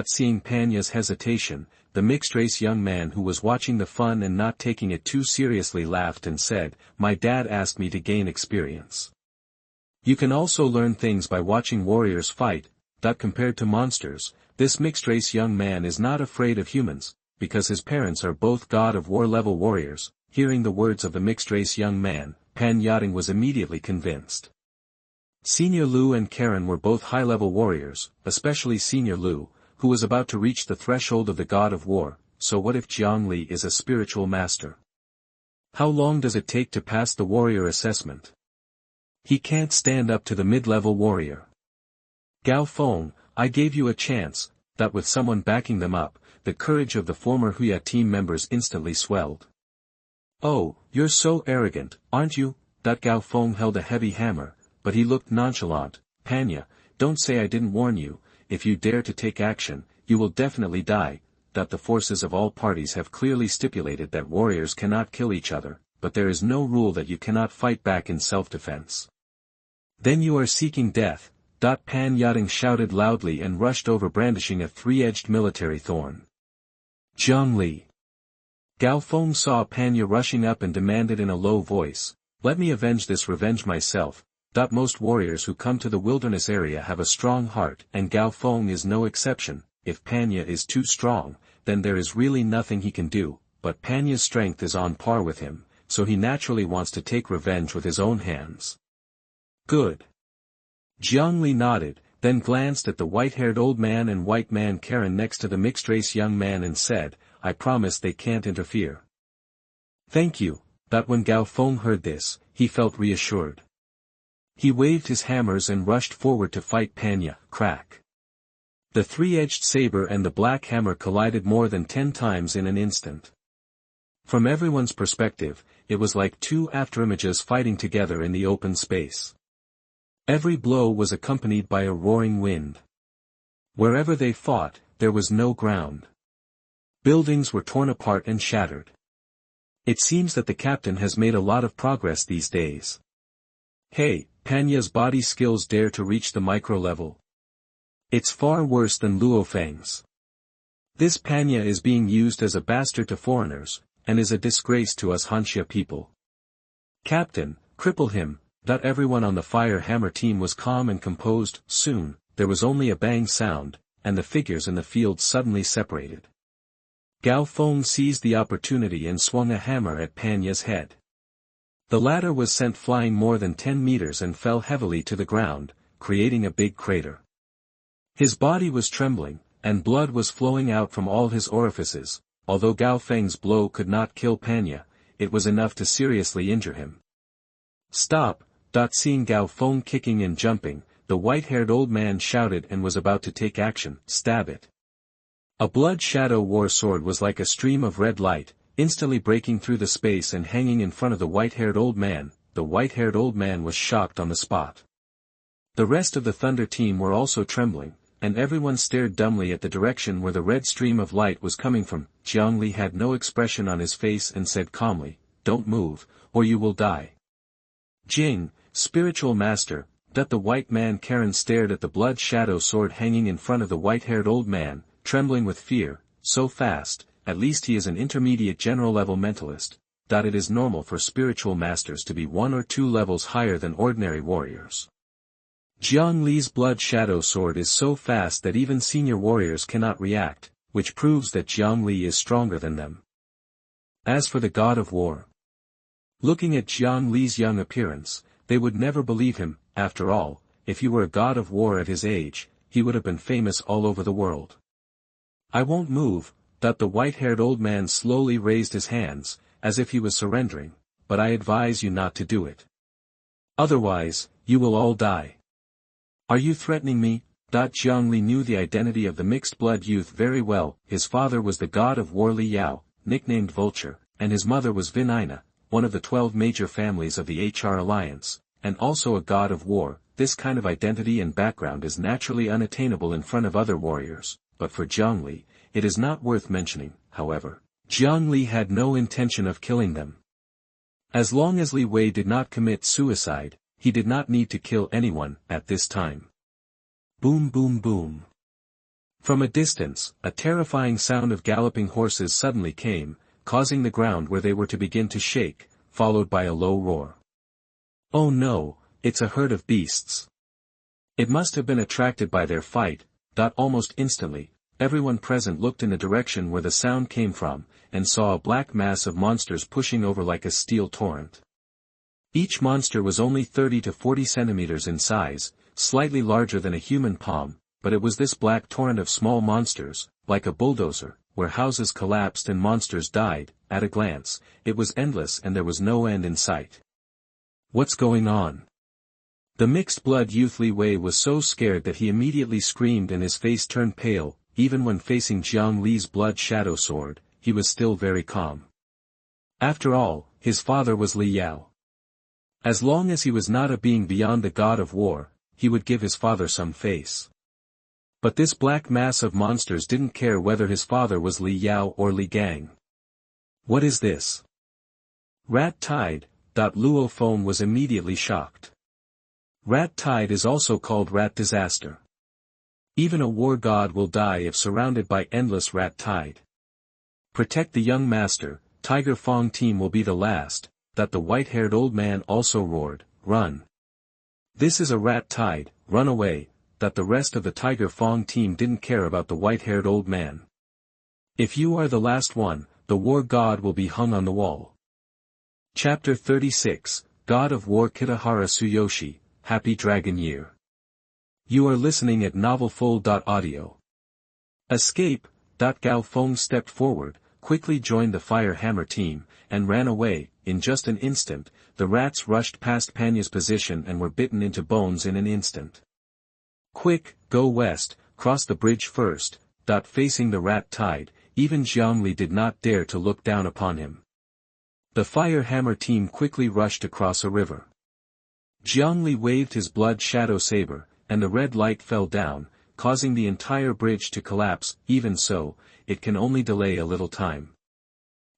Seeing Panya's hesitation, the mixed-race young man who was watching the fun and not taking it too seriously laughed and said, my dad asked me to gain experience. You can also learn things by watching warriors fight. Compared to monsters, this mixed-race young man is not afraid of humans, because his parents are both God of War level warriors. Hearing the words of the mixed-race young man, Pan Yachting was immediately convinced. Senior Lu and Karen were both high-level warriors, especially Senior Lu, who was about to reach the threshold of the God of War. So what if Jiang Li is a spiritual master? How long does it take to pass the warrior assessment? He can't stand up to the mid-level warrior. Gao Feng, I gave you a chance. With someone backing them up, the courage of the former Huya team members instantly swelled. Oh, you're so arrogant, aren't you? Gao Feng held a heavy hammer, but he looked nonchalant. Panya, don't say I didn't warn you. If you dare to take action, you will definitely die. The forces of all parties have clearly stipulated that warriors cannot kill each other, but there is no rule that you cannot fight back in self-defense. Then you are seeking death. Pan Yachting shouted loudly and rushed over brandishing a 3-edged military thorn. Jiang Li. Gao Feng saw Panya rushing up and demanded in a low voice, let me avenge this revenge myself. Most warriors who come to the wilderness area have a strong heart, and Gao Feng is no exception. If Panya is too strong, then there is really nothing he can do, but Panya's strength is on par with him, so he naturally wants to take revenge with his own hands. Good. Jiang Li nodded, then glanced at the white-haired old man and white man Karen next to the mixed-race young man and said, I promise they can't interfere. Thank you. When Gao Feng heard this, he felt reassured. He waved his hammers and rushed forward to fight Panya. Crack. The three-edged saber and the black hammer collided more than 10 times in an instant. From everyone's perspective, it was like two afterimages fighting together in the open space. Every blow was accompanied by a roaring wind. Wherever they fought, there was no ground. Buildings were torn apart and shattered. It seems that the captain has made a lot of progress these days. Hey, Panya's body skills dare to reach the micro level. It's far worse than Luo Feng's. This Panya is being used as a bastard to foreigners, and is a disgrace to us Hanxia people. Captain, cripple him. Everyone on the fire hammer team was calm and composed. Soon, there was only a bang sound, and the figures in the field suddenly separated. Gao Feng seized the opportunity and swung a hammer at Panya's head. The latter was sent flying more than 10 meters and fell heavily to the ground, creating a big crater. His body was trembling, and blood was flowing out from all his orifices. Although Gao Feng's blow could not kill Panya, it was enough to seriously injure him. Stop! Seeing Gao Feng kicking and jumping, the white-haired old man shouted and was about to take action. Stab it. A blood shadow war sword was like a stream of red light, instantly breaking through the space and hanging in front of the white-haired old man. The white-haired old man was shocked on the spot. The rest of the Thunder team were also trembling, and everyone stared dumbly at the direction where the red stream of light was coming from. Jiang Li had no expression on his face and said calmly, "Don't move, or you will die." Jing, spiritual master, the white man Karen stared at the blood shadow sword hanging in front of the white-haired old man, trembling with fear. So fast, at least he is an intermediate general-level mentalist. It is normal for spiritual masters to be 1 or 2 levels higher than ordinary warriors. Jiang Li's blood shadow sword is so fast that even senior warriors cannot react, which proves that Jiang Li is stronger than them. As for the god of war, looking at Jiang Li's young appearance, they would never believe him. After all, if he were a god of war at his age, he would have been famous all over the world. I won't move. The white-haired old man slowly raised his hands, as if he was surrendering, but I advise you not to do it. Otherwise, you will all die. Are you threatening me? Jiang Li knew the identity of the mixed-blood youth very well. His father was the god of war Li Yao, nicknamed Vulture, and his mother was Vinina, one of the 12 major families of the HR Alliance, and also a god of war. This kind of identity and background is naturally unattainable in front of other warriors, but for Jiang Li, it is not worth mentioning. However, Jiang Li had no intention of killing them. As long as Li Wei did not commit suicide, he did not need to kill anyone at this time. Boom boom boom. From a distance, a terrifying sound of galloping horses suddenly came, causing the ground where they were to begin to shake, followed by a low roar. Oh no, it's a herd of beasts. It must have been attracted by their fight. Almost instantly, everyone present looked in the direction where the sound came from, and saw a black mass of monsters pushing over like a steel torrent. Each monster was only 30 to 40 centimeters in size, slightly larger than a human palm, but it was this black torrent of small monsters, like a bulldozer, where houses collapsed and monsters died. At a glance, it was endless and there was no end in sight. What's going on? The mixed-blood youth Li Wei was so scared that he immediately screamed and his face turned pale. Even when facing Jiang Li's blood shadow sword, he was still very calm. After all, his father was Li Yao. As long as he was not a being beyond the god of war, he would give his father some face. But this black mass of monsters didn't care whether his father was Li Yao or Li Gang. What is this? Rat tide. Luo Feng was immediately shocked. Rat tide is also called rat disaster. Even a war god will die if surrounded by endless rat tide. Protect the young master. Tiger Fong team will be the last. The white-haired old man also roared, run. This is a rat tide, run away. The rest of the Tiger Fong team didn't care about the white-haired old man. If you are the last one, the war god will be hung on the wall. Chapter 36, God of War Kitahara Tsuyoshi, Happy Dragon Year. You are listening at novelfull.audio. Escape. Gao Feng stepped forward, quickly joined the fire hammer team, and ran away. In just an instant, the rats rushed past Panya's position and were bitten into bones in an instant. Quick, go west, cross the bridge first. Facing the rat tide, even Jiang Li did not dare to look down upon him. The fire hammer team quickly rushed across a river. Jiang Li waved his blood shadow saber, and the red light fell down, causing the entire bridge to collapse. Even so, it can only delay a little time.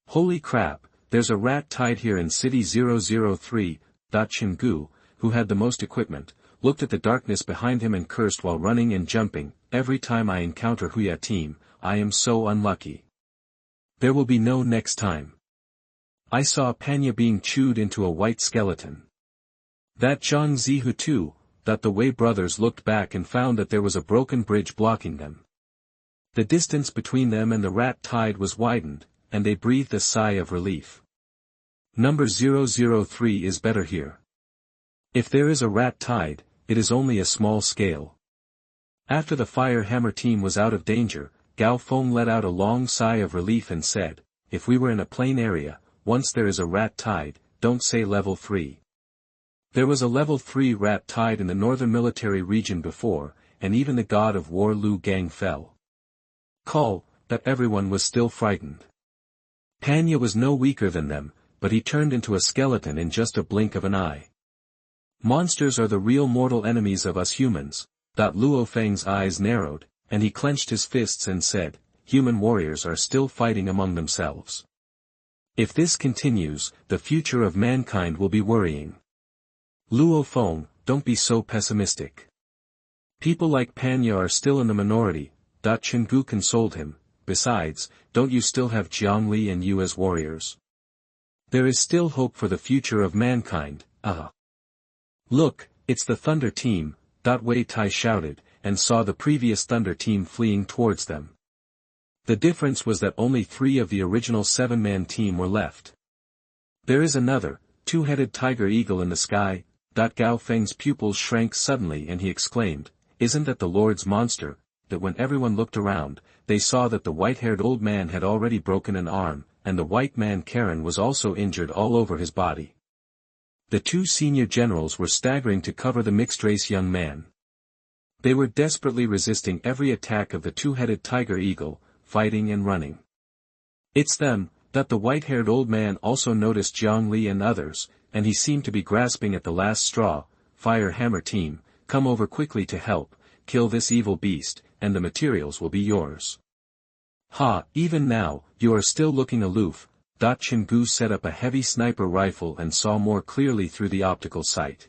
Holy crap, there's a rat tide here in City 003. Chenggu, who had the most equipment, looked at the darkness behind him and cursed while running and jumping. Every time I encounter Huya team, I am so unlucky. There will be no next time. I saw Panya being chewed into a white skeleton. That Zhang Zihu too. The Wei brothers looked back and found that there was a broken bridge blocking them. The distance between them and the rat tide was widened, and they breathed a sigh of relief. Number 003 is better here. If there is a rat tide, it is only a small scale. After the fire hammer team was out of danger, Gao Feng let out a long sigh of relief and said, if we were in a plain area, once there is a rat tide, don't say level 3. There was a level 3 rat tide in the northern military region before, and even the god of war Lu Gang fell. Call, that everyone was still frightened. Panya was no weaker than them, but he turned into a skeleton in just a blink of an eye. Monsters are the real mortal enemies of us humans. Luo Feng's eyes narrowed, and he clenched his fists and said, human warriors are still fighting among themselves. If this continues, the future of mankind will be worrying. Luo Feng, don't be so pessimistic. People like Panya are still in the minority. Chenggu consoled him. Besides, don't you still have Jiang Li and you as warriors? There is still hope for the future of mankind. Look, it's the Thunder team. Wei Tai shouted, and saw the previous Thunder team fleeing towards them. The difference was that only 3 of the original 7-man team were left. There is another, 2-headed tiger eagle in the sky. Gao Feng's pupils shrank suddenly and he exclaimed, isn't that the Lord's monster? That when everyone looked around, they saw that the white-haired old man had already broken an arm, and the white man Karen was also injured all over his body. The 2 senior generals were staggering to cover the mixed-race young man. They were desperately resisting every attack of the 2-headed tiger eagle, fighting and running. It's them. The white-haired old man also noticed Jiang Li and others, and he seemed to be grasping at the last straw. Fire hammer team, come over quickly to help, kill this evil beast, and the materials will be yours. Even now, you are still looking aloof. Chenggu set up a heavy sniper rifle and saw more clearly through the optical sight.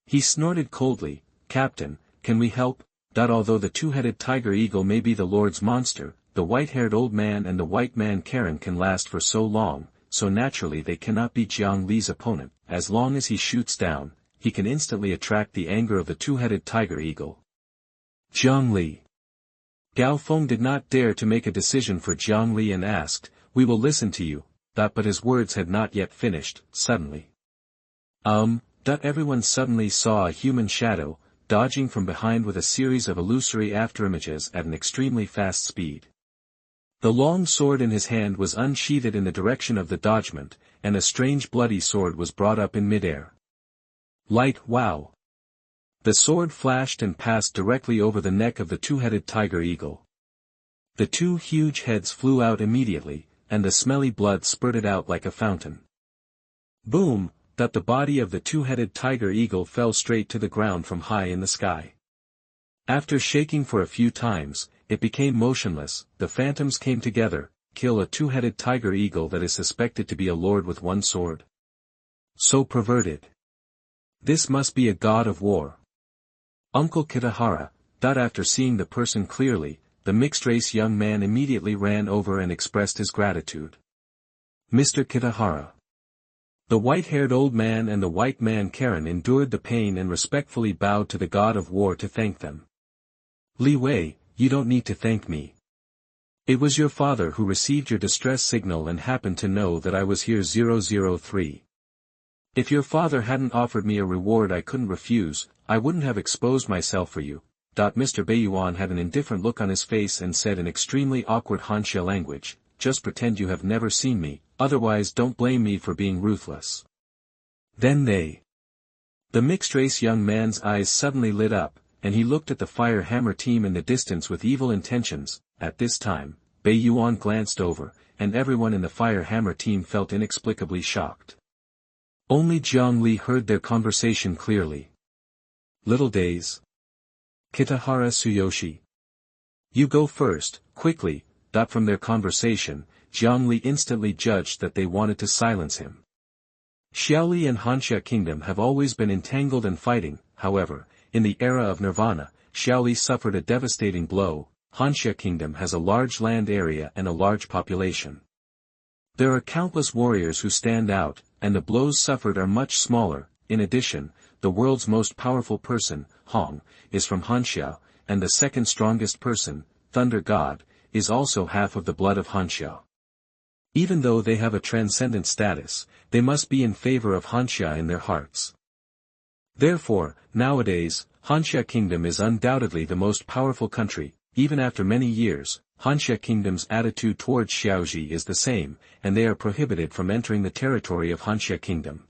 He snorted coldly, Captain, can we help? Although the 2-headed tiger eagle may be the Lord's monster, the white-haired old man and the white man Karen can last for so long, so naturally they cannot be Jiang Li's opponent. As long as he shoots down, he can instantly attract the anger of the 2-headed tiger eagle. Jiang Li. Gao Feng did not dare to make a decision for Jiang Li and asked, we will listen to you. But his words had not yet finished. Suddenly. Everyone suddenly saw a human shadow, dodging from behind with a series of illusory afterimages at an extremely fast speed. The long sword in his hand was unsheathed in the direction of the dodgement, and a strange bloody sword was brought up in midair. Light, wow! The sword flashed and passed directly over the neck of the 2-headed tiger eagle. The 2 huge heads flew out immediately, and the smelly blood spurted out like a fountain. Boom! The body of the 2-headed tiger eagle fell straight to the ground from high in the sky. After shaking for a few times, it became motionless. The phantoms came together. Kill a 2-headed tiger eagle that is suspected to be a lord with 1 sword. So perverted. This must be a god of war. Uncle Kitahara. After seeing the person clearly, the mixed-race young man immediately ran over and expressed his gratitude. Mr. Kitahara. The white-haired old man and the white man Karen endured the pain and respectfully bowed to the god of war to thank them. Li Wei, you don't need to thank me. It was your father who received your distress signal and happened to know that I was here 003. If your father hadn't offered me a reward I couldn't refuse, I wouldn't have exposed myself for you. Mr. Beiyuan had an indifferent look on his face and said in extremely awkward Hanxia language, just pretend you have never seen me, otherwise don't blame me for being ruthless. Then The mixed-race young man's eyes suddenly lit up, and he looked at the fire hammer team in the distance with evil intentions. At this time, Bei Yuan glanced over, and everyone in the fire hammer team felt inexplicably shocked. Only Jiang Li heard their conversation clearly. Little days. Kitahara Tsuyoshi. You go first, quickly. From their conversation, Jiang Li instantly judged that they wanted to silence him. Xiaoli and Hanxia Kingdom have always been entangled and fighting, however, in the era of Nirvana, Xiaoli suffered a devastating blow. Hanxia Kingdom has a large land area and a large population. There are countless warriors who stand out, and the blows suffered are much smaller. In addition, the world's most powerful person, Hong, is from Hanxia, and the second strongest person, Thunder God, is also half of the blood of Hanxia. Even though they have a transcendent status, they must be in favor of Hanxia in their hearts. Therefore, nowadays, Hanxia Kingdom is undoubtedly the most powerful country. Even after many years, Hanxia Kingdom's attitude towards Xiaoji is the same, and they are prohibited from entering the territory of Hanxia Kingdom.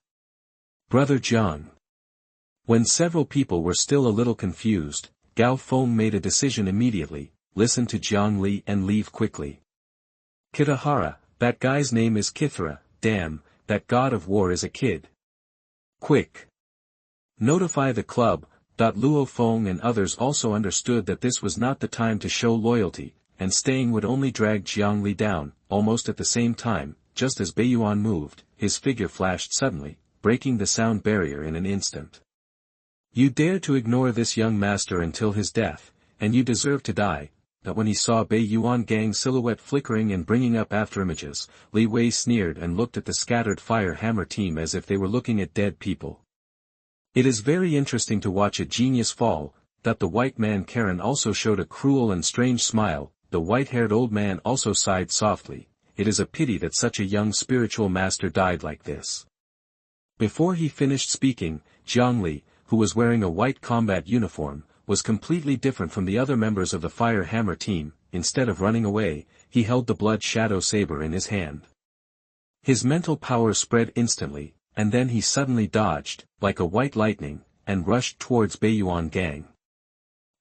Brother Jiang. When several people were still a little confused, Gao Feng made a decision immediately: listen to Jiang Li and leave quickly. Kitahara, that guy's name is Kitahara. Damn, that god of war is a kid. Quick. Notify the club. Luo Feng and others also understood that this was not the time to show loyalty, and staying would only drag Jiang Li down. Almost at the same time, just as Bei Yuan moved, his figure flashed suddenly, breaking the sound barrier in an instant. You dare to ignore this young master until his death, and you deserve to die. That when he saw Bei Yuan Gang's silhouette flickering and bringing up afterimages, Li Wei sneered and looked at the scattered fire hammer team as if they were looking at dead people. It is very interesting to watch a genius fall. That the white man Karen also showed a cruel and strange smile. The white-haired old man also sighed softly. It is a pity that such a young spiritual master died like this. Before he finished speaking, Jiang Li, who was wearing a white combat uniform, was completely different from the other members of the fire hammer team. Instead of running away, he held the blood shadow saber in his hand. His mental power spread instantly, and then he suddenly dodged, like a white lightning, and rushed towards Bei Yuan Gang.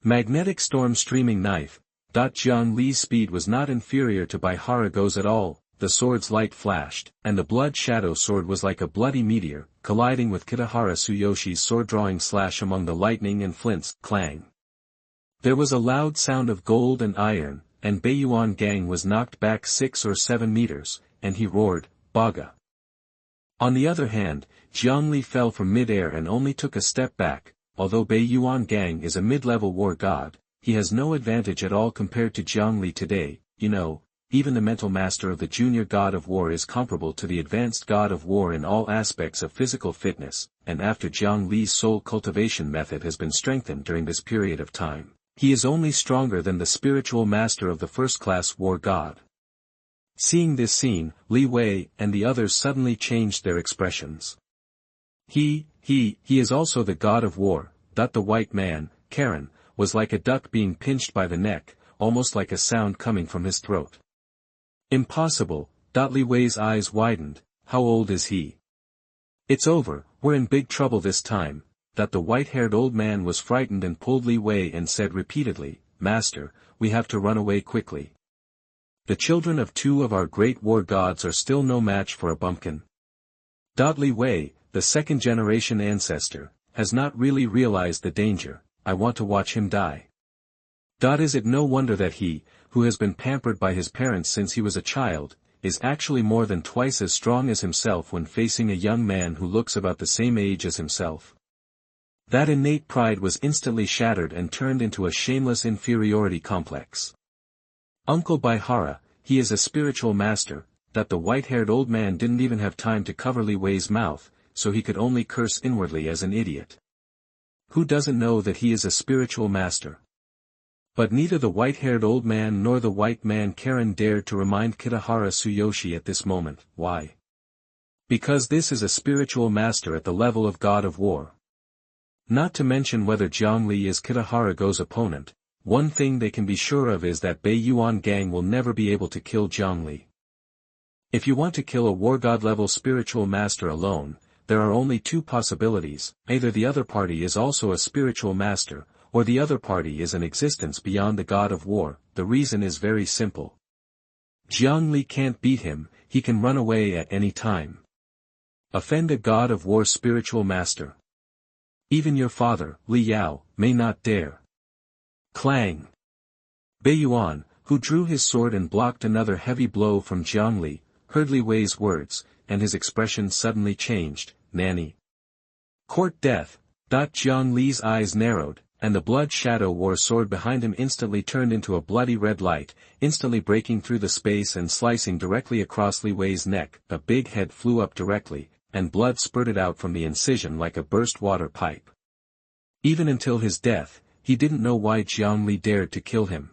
Magnetic storm streaming knife. Jiang Li's speed was not inferior to Bai Harago's at all. The sword's light flashed, and the blood shadow sword was like a bloody meteor, colliding with Kitahara Tsuyoshi's sword-drawing slash among the lightning and flints. Clang. There was a loud sound of gold and iron, and Bei Yuan Gang was knocked back 6 or 7 meters, and he roared, Baga. On the other hand, Jiang Li fell from mid-air and only took a step back. Although Bei Yuan Gang is a mid-level war god, he has no advantage at all compared to Jiang Li today. Even the mental master of the junior god of war is comparable to the advanced god of war in all aspects of physical fitness, and after Jiang Li's soul cultivation method has been strengthened during this period of time, he is only stronger than the spiritual master of the first-class war god. Seeing this scene, Li Wei and the others suddenly changed their expressions. He is also the god of war. The white man, Karen, was like a duck being pinched by the neck, almost like a sound coming from his throat. Impossible. Li Wei's eyes widened. How old is he? It's over, we're in big trouble this time. The white-haired old man was frightened and pulled Li Wei and said repeatedly, Master, we have to run away quickly. The children of 2 of our great war gods are still no match for a bumpkin. Li Wei, the second-generation ancestor, has not really realized the danger. I want to watch him die. Is it no wonder that he, who has been pampered by his parents since he was a child, is actually more than twice as strong as himself when facing a young man who looks about the same age as himself? That innate pride was instantly shattered and turned into a shameless inferiority complex. Uncle Baihara, he is a spiritual master. The white-haired old man didn't even have time to cover Li Wei's mouth, so he could only curse inwardly as an idiot. Who doesn't know that he is a spiritual master? But neither the white-haired old man nor the white man Karen dared to remind Kitahara Tsuyoshi at this moment. Why? Because this is a spiritual master at the level of god of war. Not to mention whether Jiang Li is Kitahara-go's opponent, one thing they can be sure of is that Bei Yuan Gang will never be able to kill Jiang Li. If you want to kill a war god level spiritual master alone, there are only two possibilities: either the other party is also a spiritual master, or the other party is an existence beyond the god of war. The reason is very simple. Jiang Li can't beat him, he can run away at any time. Offend a god of war spiritual master. Even your father, Li Yao, may not dare. Clang! Beiyuan, who drew his sword and blocked another heavy blow from Jiang Li, heard Li Wei's words, and his expression suddenly changed. Nanny. Court death. Jiang Li's eyes narrowed, and the blood shadow war sword behind him instantly turned into a bloody red light, instantly breaking through the space and slicing directly across Li Wei's neck. A big head flew up directly, and blood spurted out from the incision like a burst water pipe. Even until his death, he didn't know why Jiang Li dared to kill him.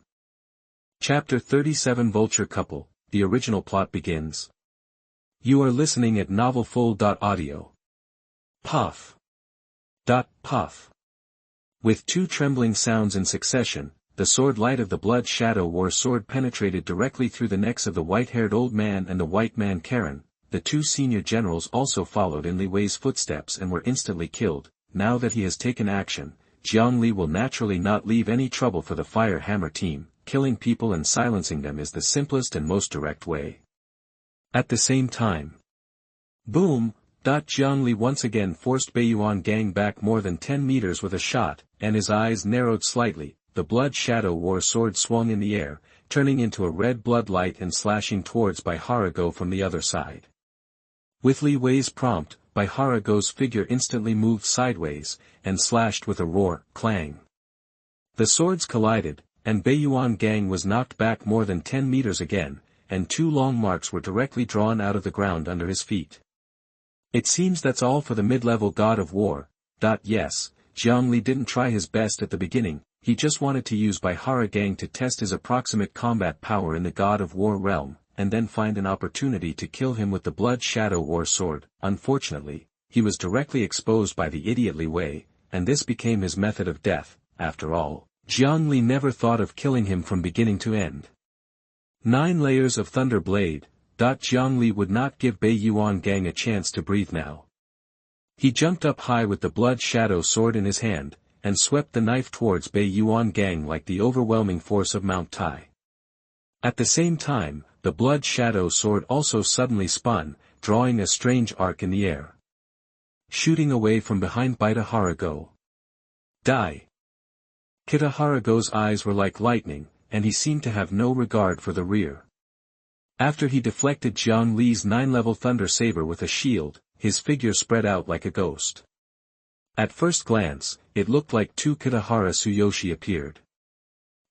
Chapter 37 Vulture Couple, the original plot begins. You are listening at novelfull.audio. Puff. Puff. With two trembling sounds in succession, the sword light of the blood shadow war sword penetrated directly through the necks of the white-haired old man and the white man Karen. The two senior generals also followed in Li Wei's footsteps and were instantly killed. Now that he has taken action, Jiang Li will naturally not leave any trouble for the Fire Hammer team. Killing people and silencing them is the simplest and most direct way. At the same time. Boom! Jiang Li once again forced Beiyuan Gang back more than 10 meters with a shot, and his eyes narrowed slightly. The blood shadow war sword swung in the air, turning into a red blood light and slashing towards Baiharago from the other side. With Li Wei's prompt, Baiharago's figure instantly moved sideways, and slashed with a roar, clang. The swords collided, and Beiyuan Gang was knocked back more than 10 meters again, and two long marks were directly drawn out of the ground under his feet. It seems that's all for the mid-level god of war. Yes, Jiang Li didn't try his best at the beginning, he just wanted to use Baihara Gang to test his approximate combat power in the god of war realm, and then find an opportunity to kill him with the blood shadow war sword. Unfortunately, he was directly exposed by the idiot Li Wei, and this became his method of death. After all, Jiang Li never thought of killing him from beginning to end. 9 layers of thunder blade. Jiang Li would not give Beiyuan Gang a chance to breathe now. He jumped up high with the blood shadow sword in his hand, and swept the knife towards Beiyuan Gang like the overwhelming force of Mount Tai. At the same time, the blood shadow sword also suddenly spun, drawing a strange arc in the air. Shooting away from behind Baiharago. Die! Kitaharago's eyes were like lightning, and he seemed to have no regard for the rear. After he deflected Jiang Li's 9-level thunder saber with a shield, his figure spread out like a ghost. At first glance, it looked like two Kitahara Tsuyoshi appeared.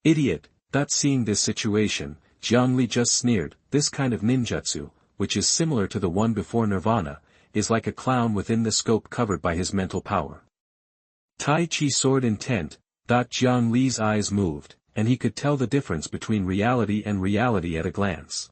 Idiot! Seeing this situation, Jiang Li just sneered. This kind of ninjutsu, which is similar to the one before Nirvana, is like a clown within the scope covered by his mental power. Tai Chi sword intent. Jiang Li's eyes moved, and he could tell the difference between reality and reality at a glance.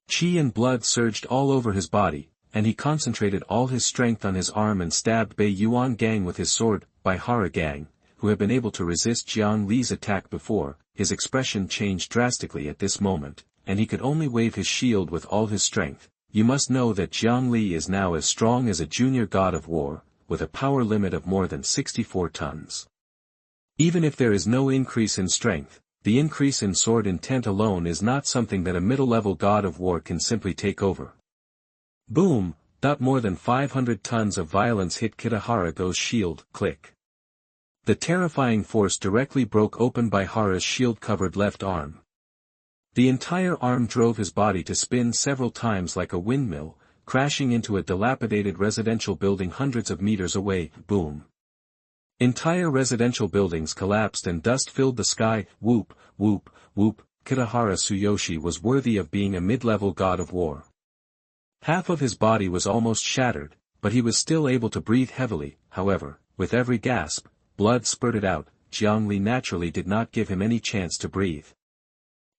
Qi and blood surged all over his body, and he concentrated all his strength on his arm and stabbed Beiyuan Gang with his sword. Baihara Gang, who had been able to resist Jiang Li's attack before, his expression changed drastically at this moment, and he could only wave his shield with all his strength. You must know that Jiang Li is now as strong as a junior god of war, with a power limit of more than 64 tons. Even if there is no increase in strength, the increase in sword intent alone is not something that a middle-level god of war can simply take over. Boom! More than 500 tons of violence hit Kitaharago's shield. Click. The terrifying force directly broke open Baihara's shield-covered left arm. The entire arm drove his body to spin several times like a windmill, crashing into a dilapidated residential building hundreds of meters away. Boom! Entire residential buildings collapsed and dust filled the sky. Whoop, whoop, whoop. Kitahara Tsuyoshi was worthy of being a mid-level god of war. Half of his body was almost shattered, but he was still able to breathe heavily. However, with every gasp, blood spurted out. Jiang Li naturally did not give him any chance to breathe.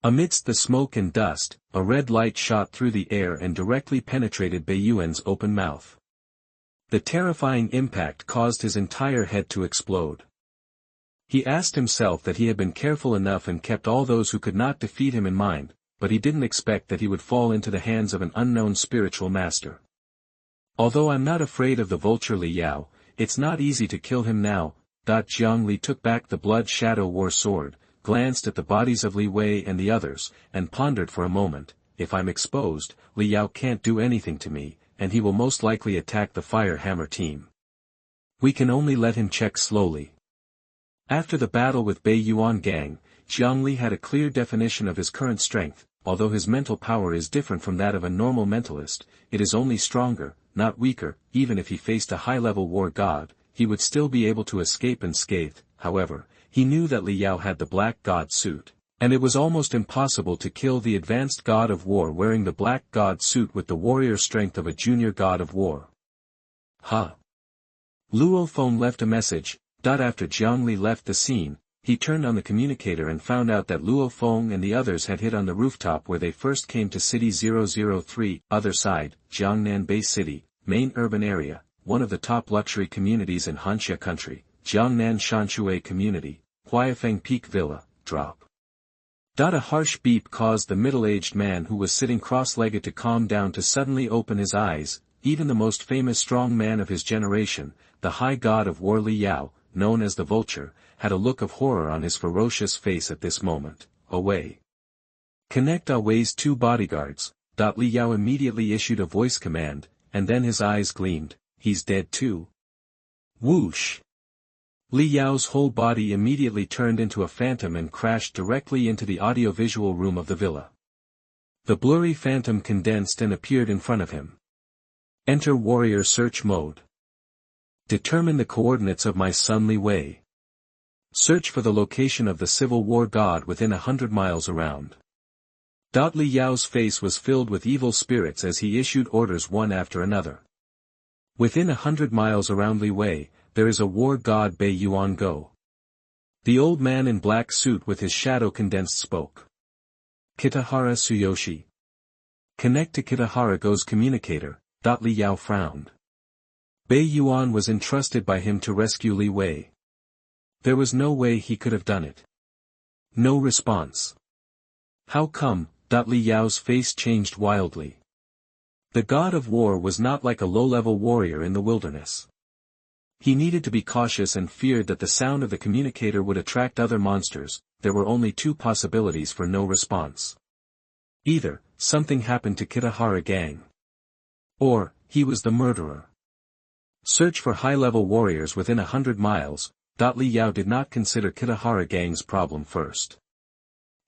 Amidst the smoke and dust, a red light shot through the air and directly penetrated Beiyuan's open mouth. The terrifying impact caused his entire head to explode. He asked himself that he had been careful enough and kept all those who could not defeat him in mind, but he didn't expect that he would fall into the hands of an unknown spiritual master. Although I'm not afraid of the vulture Li Yao, it's not easy to kill him now. Jiang Li took back the blood shadow war sword, glanced at the bodies of Li Wei and the others, and pondered for a moment. If I'm exposed, Li Yao can't do anything to me, and he will most likely attack the Fire Hammer team. We can only let him check slowly. After the battle with Bei Yuan Gang, Jiang Li had a clear definition of his current strength. Although his mental power is different from that of a normal mentalist, it is only stronger, not weaker. Even if he faced a high-level war god, he would still be able to escape unscathed. However, he knew that Li Yao had the black god suit, and it was almost impossible to kill the advanced god of war wearing the black god suit with the warrior strength of a junior god of war. Luo Feng left a message. After Jiang Li left the scene, he turned on the communicator and found out that Luo Feng and the others had hit on the rooftop where they first came to City 003, other side, Jiangnan Bay City, main urban area, one of the top luxury communities in Hanxia country, Jiangnan Shanshui community, Huaifeng Peak Villa, drop. A harsh beep caused the middle-aged man who was sitting cross-legged to calm down to suddenly open his eyes. Even the most famous strong man of his generation, the high god of war Li Yao, known as the Vulture, had a look of horror on his ferocious face at this moment. Away. Connect Away's 2 bodyguards. Li Yao immediately issued a voice command, and then his eyes gleamed. He's dead too. Whoosh. Li Yao's whole body immediately turned into a phantom and crashed directly into the audiovisual room of the villa. The blurry phantom condensed and appeared in front of him. Enter warrior search mode. Determine the coordinates of my son Li Wei. Search for the location of the civil war god within 100 miles around. Li Yao's face was filled with evil spirits as he issued orders one after another. Within 100 miles around Li Wei, there is a war god Bei Yuan Go. The old man in black suit with his shadow condensed spoke. Kitahara Tsuyoshi. Connect to Kitahara Go's communicator. Li Yao frowned. Bei Yuan was entrusted by him to rescue Li Wei. There was no way he could have done it. No response. How come? Li Yao's face changed wildly. The god of war was not like a low-level warrior in the wilderness. He needed to be cautious and feared that the sound of the communicator would attract other monsters. There were only 2 possibilities for no response. Either, something happened to Kitahara gang. Or, he was the murderer. Search for high-level warriors within 100 miles. Li Yao did not consider Kitahara gang's problem first.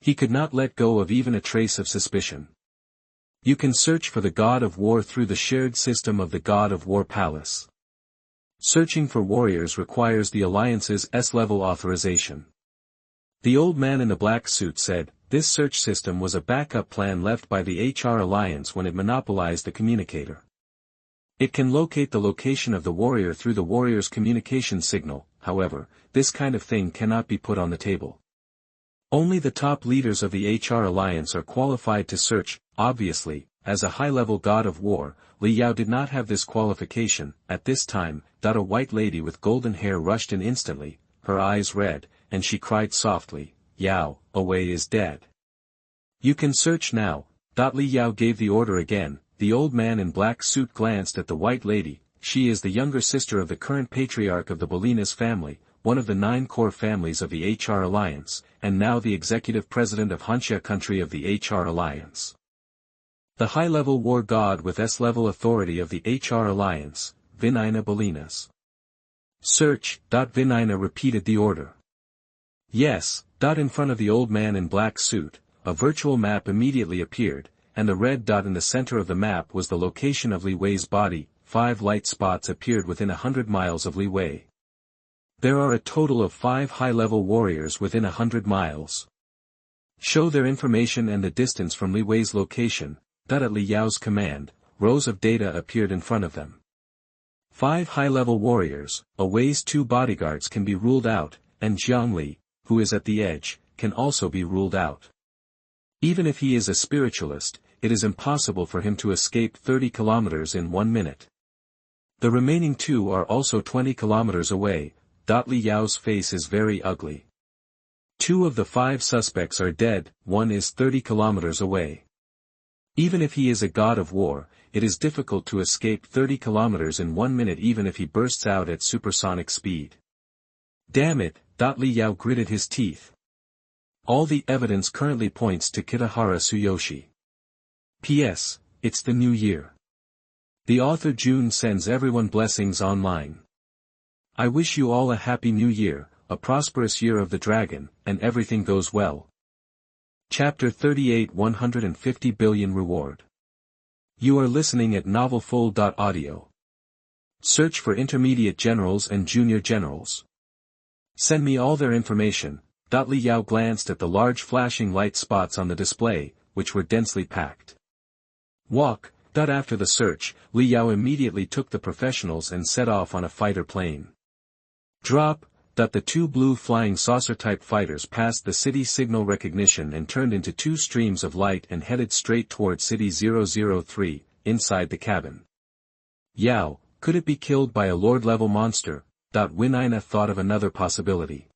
He could not let go of even a trace of suspicion. You can search for the god of war through the shared system of the god of war palace. Searching for warriors requires the alliance's S-level authorization. The old man in the black suit said, this search system was a backup plan left by the HR alliance when it monopolized the communicator. It can locate the location of the warrior through the warrior's communication signal. However, this kind of thing cannot be put on the table. Only the top leaders of the HR alliance are qualified to search. Obviously, as a high-level god of war, Li Yao did not have this qualification. At this time, a white lady with golden hair rushed in instantly, her eyes red, and she cried softly, Yao, Away is dead. You can search now. Li Yao gave the order again. The old man in black suit glanced at the white lady. She is the younger sister of the current patriarch of the Bolinas family, one of the 9 core families of the HR Alliance, and now the executive president of Hanxia country of the HR Alliance. The high-level war god with S-level authority of the HR Alliance, Vinina Bolinas. Search. Vinina repeated the order. Yes. In front of the old man in black suit, a virtual map immediately appeared, and the red dot in the center of the map was the location of Li Wei's body. 5 light spots appeared within 100 miles of Li Wei. There are a total of 5 high-level warriors within 100 miles. Show their information and the distance from Li Wei's location. At Li Yao's command, rows of data appeared in front of them. 5 high-level warriors, Away's 2 bodyguards can be ruled out, and Jiang Li, who is at the edge, can also be ruled out. Even if he is a spiritualist, it is impossible for him to escape 30 kilometers in 1 minute. The remaining 2 are also 20 kilometers away. Li Yao's face is very ugly. 2 of the 5 suspects are dead, 1 is 30 kilometers away. Even if he is a god of war, it is difficult to escape 30 kilometers in 1 minute even if he bursts out at supersonic speed. Damn it, Li Yao gritted his teeth. All the evidence currently points to Kitahara Tsuyoshi. P.S. It's the new year. The author June sends everyone blessings online. I wish you all a happy new year, a prosperous year of the dragon, and everything goes well. Chapter 38 150 billion reward. You are listening at novelfull.audio. Search for intermediate generals and junior generals. Send me all their information. Li Yao glanced at the large flashing light spots on the display, which were densely packed. Walk. After the search, Li Yao immediately took the professionals and set off on a fighter plane. Drop. The 2 blue flying saucer-type fighters passed the city signal recognition and turned into 2 streams of light and headed straight toward City 003, inside the cabin. Yao, could it be killed by a Lord-level monster? Winina thought of another possibility.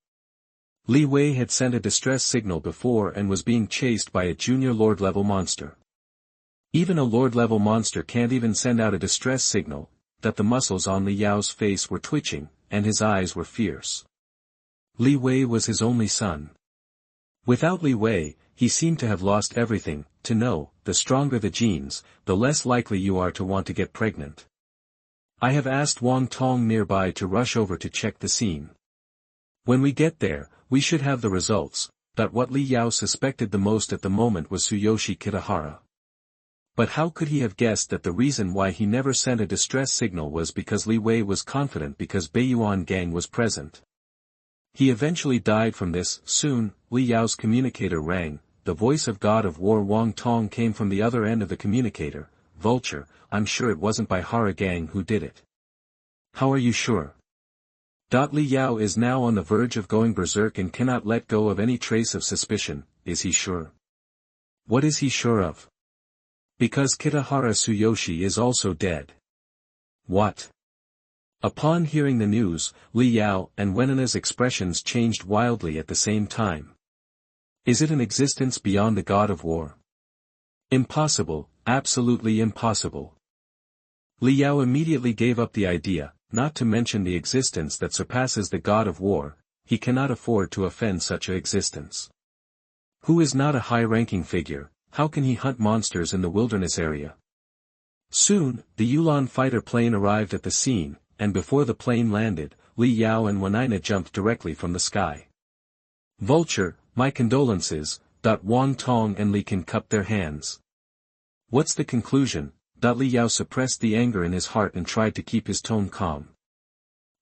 Li Wei had sent a distress signal before and was being chased by a junior Lord-level monster. Even a Lord-level monster can't even send out a distress signal. The muscles on Li Yao's face were twitching, and his eyes were fierce. Li Wei was his only son. Without Li Wei, he seemed to have lost everything. To know, the stronger the genes, the less likely you are to want to get pregnant. I have asked Wang Tong nearby to rush over to check the scene. When we get there, we should have the results. What Li Yao suspected the most at the moment was Tsuyoshi Kitahara. But how could he have guessed that the reason why he never sent a distress signal was because Li Wei was confident because Beiyuan gang was present? He eventually died from this. Soon, Li Yao's communicator rang. The voice of God of War Wang Tong came from the other end of the communicator. Vulture, I'm sure it wasn't by Hara gang who did it. How are you sure? Li Yao is now on the verge of going berserk and cannot let go of any trace of suspicion. Is he sure? What is he sure of? Because Kitahara Tsuyoshi is also dead. What? Upon hearing the news, Li Yao and Wenina's expressions changed wildly at the same time. Is it an existence beyond the god of war? Impossible, absolutely impossible. Li Yao immediately gave up the idea, not to mention the existence that surpasses the god of war. He cannot afford to offend such an existence. Who is not a high-ranking figure? How can he hunt monsters in the wilderness area? Soon, the Yulan fighter plane arrived at the scene, and before the plane landed, Li Yao and Wenina jumped directly from the sky. Vulture, my condolences. Wang Tong and Li Kan cupped their hands. What's the conclusion? Li Yao suppressed the anger in his heart and tried to keep his tone calm.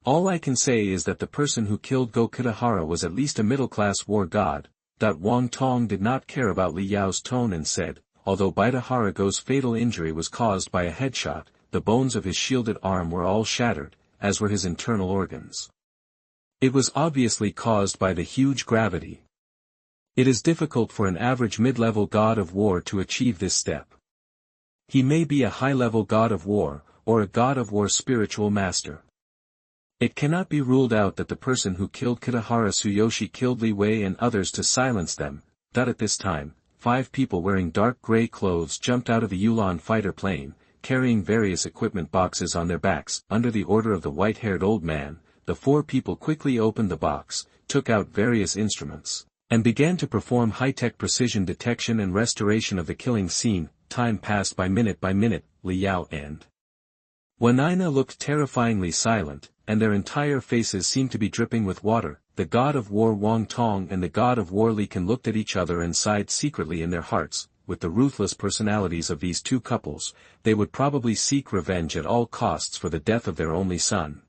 All I can say is that the person who killed Go Kitahara was at least a middle-class war god. Wang Tong did not care about Li Yao's tone and said, although Kitahara Go's fatal injury was caused by a headshot, the bones of his shielded arm were all shattered, as were his internal organs. It was obviously caused by the huge gravity. It is difficult for an average mid-level god of war to achieve this step. He may be a high-level god of war, or a god of war spiritual master. It cannot be ruled out that the person who killed Kitahara Tsuyoshi killed Li Wei and others to silence them. At this time, 5 people wearing dark gray clothes jumped out of the Yulan fighter plane, carrying various equipment boxes on their backs. Under the order of the white-haired old man, the 4 people quickly opened the box, took out various instruments, and began to perform high-tech precision detection and restoration of the killing scene. Time passed by minute, Li Yao and Wenina looked terrifyingly silent, and their entire faces seemed to be dripping with water. The god of war Wang Tong and the god of war Li Kan looked at each other and sighed secretly in their hearts. With the ruthless personalities of these 2 couples, they would probably seek revenge at all costs for the death of their only son.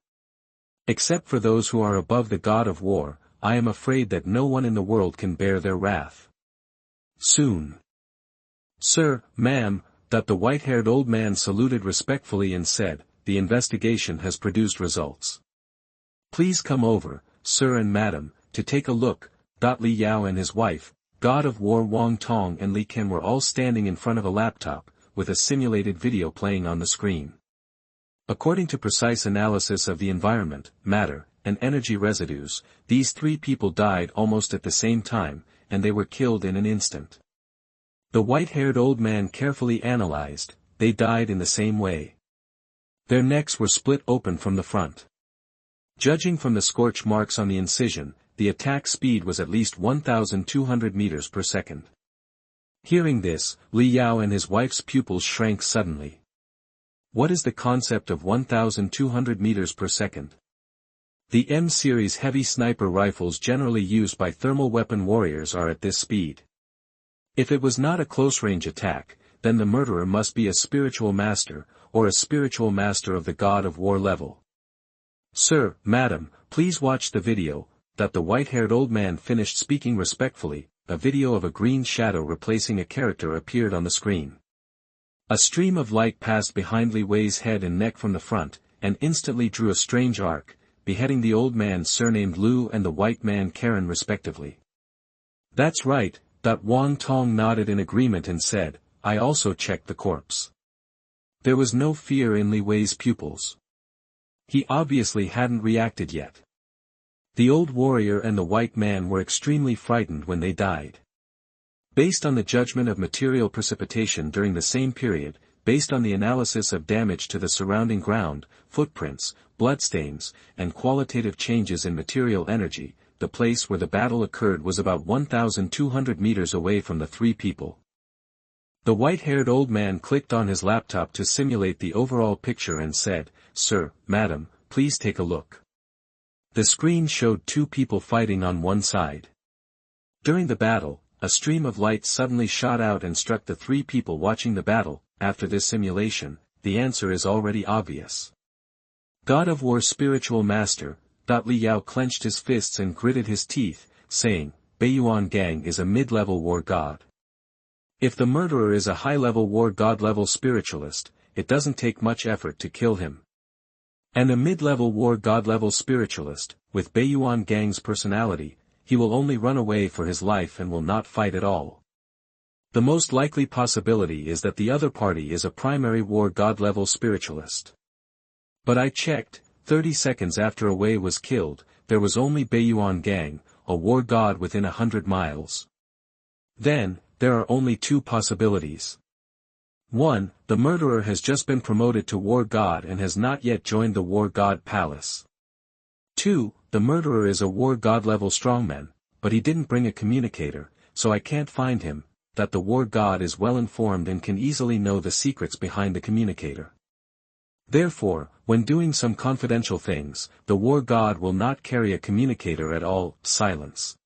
Except for those who are above the god of war, I am afraid that no one in the world can bear their wrath. Soon. Sir, ma'am. The white-haired old man saluted respectfully and said, the investigation has produced results. Please come over, sir and madam, to take a look. Li Yao and his wife, god of war Wang Tong and Li Kan were all standing in front of a laptop, with a simulated video playing on the screen. According to precise analysis of the environment, matter, and energy residues. These three people died almost at the same time, and they were killed in an instant. The white-haired old man carefully analyzed, they died in the same way. Their necks were split open from the front. Judging from the scorch marks on the incision, the attack speed was at least 1,200 meters per second. Hearing this, Li Yao and his wife's pupils shrank suddenly. What is the concept of 1,200 meters per second? The M-series heavy sniper rifles generally used by thermal weapon warriors are at this speed. If it was not a close-range attack, then the murderer must be a spiritual master, or a spiritual master of the god of war level. Sir, madam, please watch the video. That the white-haired old man finished speaking respectfully, a video of a green shadow replacing a character appeared on the screen. A stream of light passed behind Li Wei's head and neck from the front, and instantly drew a strange arc, beheading the old man surnamed Lu and the white man Karen respectively. That's right, Wang Tong nodded in agreement and said, I also checked the corpse. There was no fear in Li Wei's pupils. He obviously hadn't reacted yet. The old warrior and the white man were extremely frightened when they died. Based on the judgment of material precipitation during the same period, based on the analysis of damage to the surrounding ground, footprints, bloodstains, and qualitative changes in material energy, the place where the battle occurred was about 1,200 meters away from the three people. The white-haired old man clicked on his laptop to simulate the overall picture and said, Sir, madam, please take a look. The screen showed two people fighting on one side. During the battle, a stream of light suddenly shot out and struck the three people watching the battle. After this simulation, the answer is already obvious. God of War Spiritual Master. Li Yao clenched his fists and gritted his teeth, saying, Beiyuan Gang is a mid-level war god. If the murderer is a high-level war god-level spiritualist, it doesn't take much effort to kill him. And a mid-level war god-level spiritualist, with Beiyuan Gang's personality, he will only run away for his life and will not fight at all. The most likely possibility is that the other party is a primary war god-level spiritualist. But I checked, 30 seconds after a Wei was killed, there was only Beiyuan Gang, a war god within 100 miles. Then, there are only two possibilities. 1. The murderer has just been promoted to war god and has not yet joined the war god palace. 2. The murderer is a war god level strongman, but he didn't bring a communicator, so I can't find him. That the war god is well informed and can easily know the secrets behind the communicator. Therefore, when doing some confidential things, the war god will not carry a communicator at all. Silence.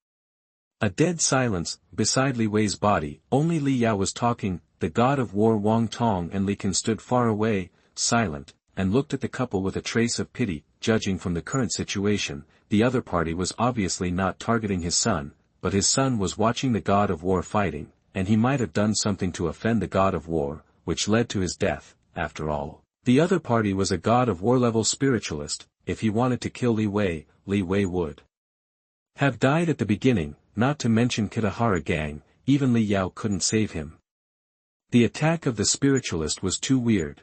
A dead silence. Beside Li Wei's body, only Li Yao was talking. The god of war Wang Tong and Li Kan stood far away, silent, and looked at the couple with a trace of pity. Judging from the current situation, the other party was obviously not targeting his son, but his son was watching the god of war fighting, and he might have done something to offend the god of war, which led to his death. After all, the other party was a god of war level spiritualist. If he wanted to kill Li Wei would have died at the beginning, not to mention Kitahara Gang. Even Li Yao couldn't save him. The attack of the spiritualist was too weird.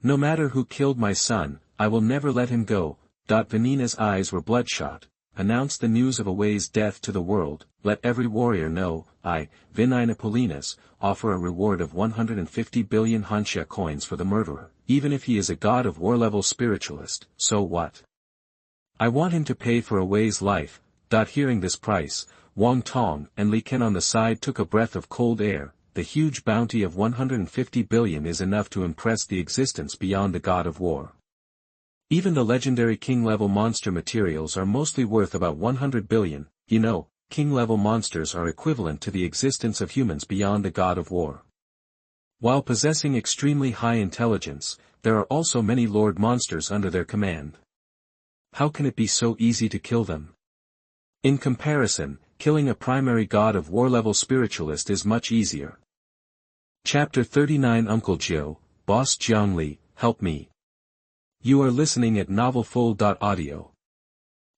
No matter who killed my son, I will never let him go. Vanina's eyes were bloodshot. Announce the news of Awei's death to the world. Let every warrior know. I, Vinina Polinas, offer a reward of 150 billion Hanxia coins for the murderer, even if he is a god of war level spiritualist. So what? I want him to pay for Awei's life. Hearing this price, Wang Tong and Li Kan on the side took a breath of cold air. The huge bounty of 150 billion is enough to impress the existence beyond the god of war. Even the legendary king-level monster materials are mostly worth about 100 billion, king-level monsters are equivalent to the existence of humans beyond the god of war. While possessing extremely high intelligence, there are also many lord monsters under their command. How can it be so easy to kill them? In comparison, killing a primary god of war level spiritualist is much easier. Chapter 39 Uncle Joe, Boss Jiang Li, help me. You are listening at novelfull.audio.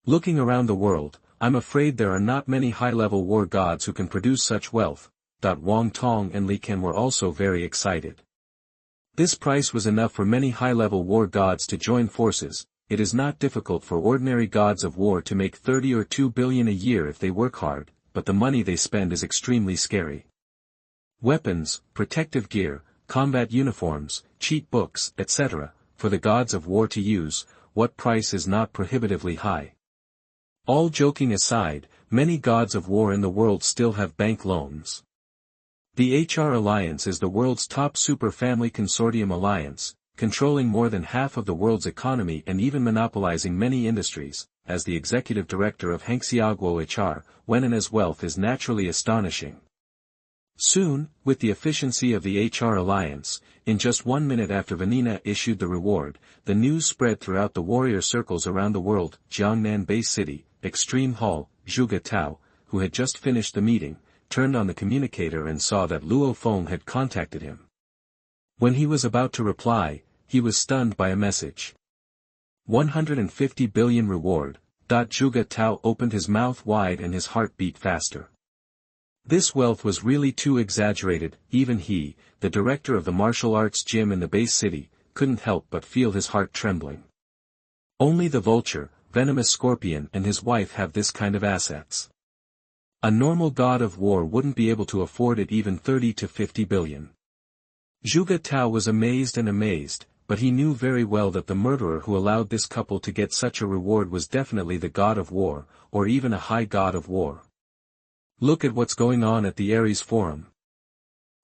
Looking around the world, I'm afraid there are not many high-level war gods who can produce such wealth. Wang Tong and Li Kan were also very excited. This price was enough for many high-level war gods to join forces. it is not difficult for ordinary gods of war to make 30 or 2 billion a year if they work hard, but the money they spend is extremely scary. Weapons, protective gear, combat uniforms, cheat books, etc., for the gods of war to use, what price is not prohibitively high? All joking aside, many gods of war in the world still have bank loans. The HR Alliance is the world's top super family consortium alliance, controlling more than half of the world's economy and even monopolizing many industries. As the executive director of Hengxiaguo HR, Wenana's wealth is naturally astonishing. Soon, with the efficiency of the HR Alliance, in just 1 minute after Vanina issued the reward, the news spread throughout the warrior circles around the world. Jiangnan Bay City, Extreme Hall, Zhuge Tao, who had just finished the meeting, turned on the communicator and saw that Luo Feng had contacted him. When he was about to reply, he was stunned by a message. 150 billion reward. Zhuge Tao opened his mouth wide and his heart beat faster. This wealth was really too exaggerated. Even he, the director of the martial arts gym in the base city, couldn't help but feel his heart trembling. Only the vulture, venomous scorpion and his wife have this kind of assets. A normal god of war wouldn't be able to afford it even 30 to 50 billion. Zhuge Tao was amazed, but he knew very well that the murderer who allowed this couple to get such a reward was definitely the god of war, or even a high god of war. Look at what's going on at the Ares Forum.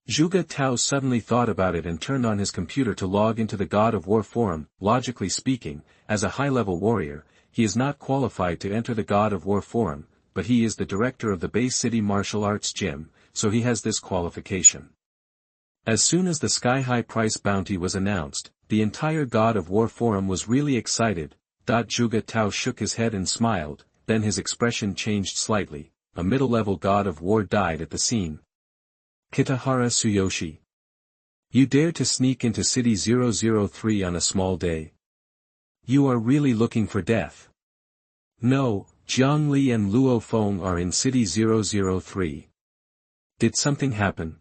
Zhuge Tao suddenly thought about it and turned on his computer to log into the God of War forum. Logically speaking, as a high-level warrior, he is not qualified to enter the God of War forum, but he is the director of the Bay City Martial Arts Gym, so he has this qualification. As soon as the sky-high price bounty was announced, the entire God of War forum was really excited. Zhuge Tao shook his head and smiled, then his expression changed slightly. A middle-level god of war died at the scene. Kitahara Tsuyoshi. You dare to sneak into City 003 on a small day? You are really looking for death. No, Jiang Li and Luo Feng are in City 003. Did something happen?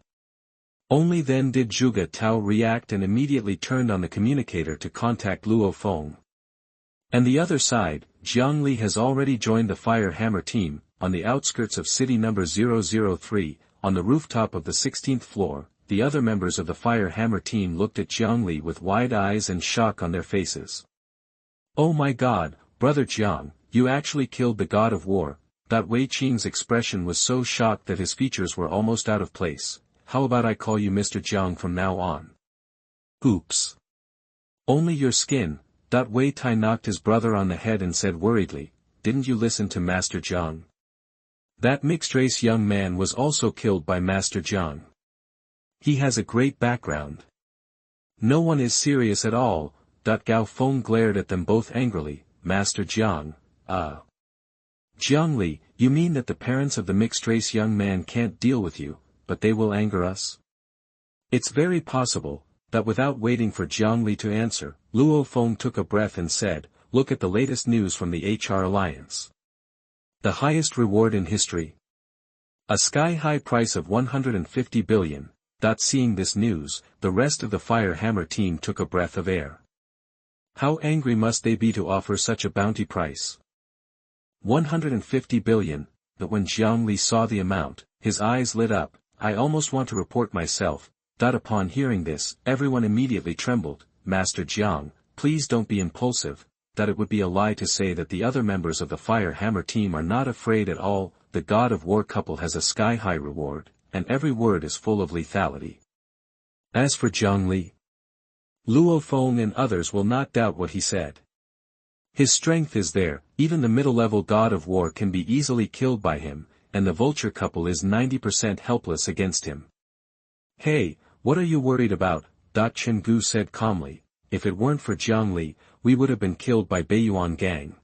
Only then did Zhuge Tao react and immediately turned on the communicator to contact Luo Feng. And the other side, Jiang Li has already joined the Fire Hammer team. On the outskirts of city number 003, on the rooftop of the 16th floor, the other members of the Fire Hammer team looked at Jiang Li with wide eyes and shock on their faces. Oh my god, brother Jiang, you actually killed the god of war. Wei Qing's expression was so shocked that his features were almost out of place. How about I call you Mr. Jiang from now on? Oops. Only your skin. Wei Tai knocked his brother on the head and said worriedly, didn't you listen to Master Jiang? That mixed-race young man was also killed by Master Jiang. He has a great background. No one is serious at all. Gao Feng glared at them both angrily. Master Jiang, Jiang Li, you mean that the parents of the mixed-race young man can't deal with you, but they will anger us? It's very possible. Without waiting for Jiang Li to answer, Luo Feng took a breath and said, look at the latest news from the HR Alliance. The highest reward in history. A sky-high price of 150 billion. Seeing this news, the rest of the Fire Hammer team took a breath of air. How angry must they be to offer such a bounty price? 150 billion, but when Jiang Li saw the amount, his eyes lit up. I almost want to report myself. Upon hearing this, everyone immediately trembled. Master Jiang, please don't be impulsive. It would be a lie to say that the other members of the Fire Hammer team are not afraid at all. The God of War couple has a sky-high reward, and every word is full of lethality. As for Jiang Li, Luo Feng and others will not doubt what he said. His strength is there, even the middle-level God of War can be easily killed by him, and the Vulture Couple is 90% helpless against him. Hey, what are you worried about? Chen Gu said calmly. If it weren't for Jiang Li, we would have been killed by Beiyuan gang.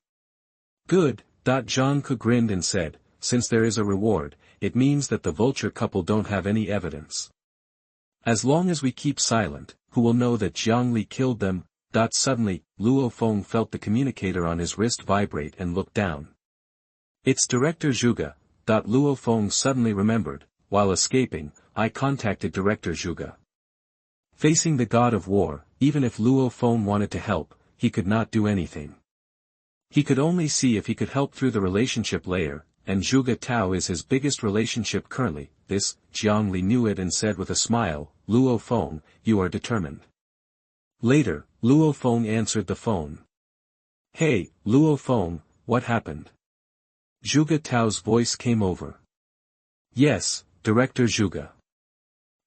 Good. Zhang Ke grinned and said, since there is a reward, it means that the Vulture Couple don't have any evidence. As long as we keep silent, who will know that Jiang Li killed them? Suddenly, Luo Feng felt the communicator on his wrist vibrate and looked down. It's Director Zhuge. Luo Feng suddenly remembered, while escaping, I contacted Director Zhuge. Facing the God of War, even if Luo Feng wanted to help, he could not do anything. He could only see if he could help through the relationship layer, and Zhuge Tao is his biggest relationship currently. This, Jiang Li knew it and said with a smile, "Luo Feng, you are determined." Later, Luo Feng answered the phone. "Hey, Luo Feng, what happened?" Zhuge Tao's voice came over. "Yes, Director Zhuge."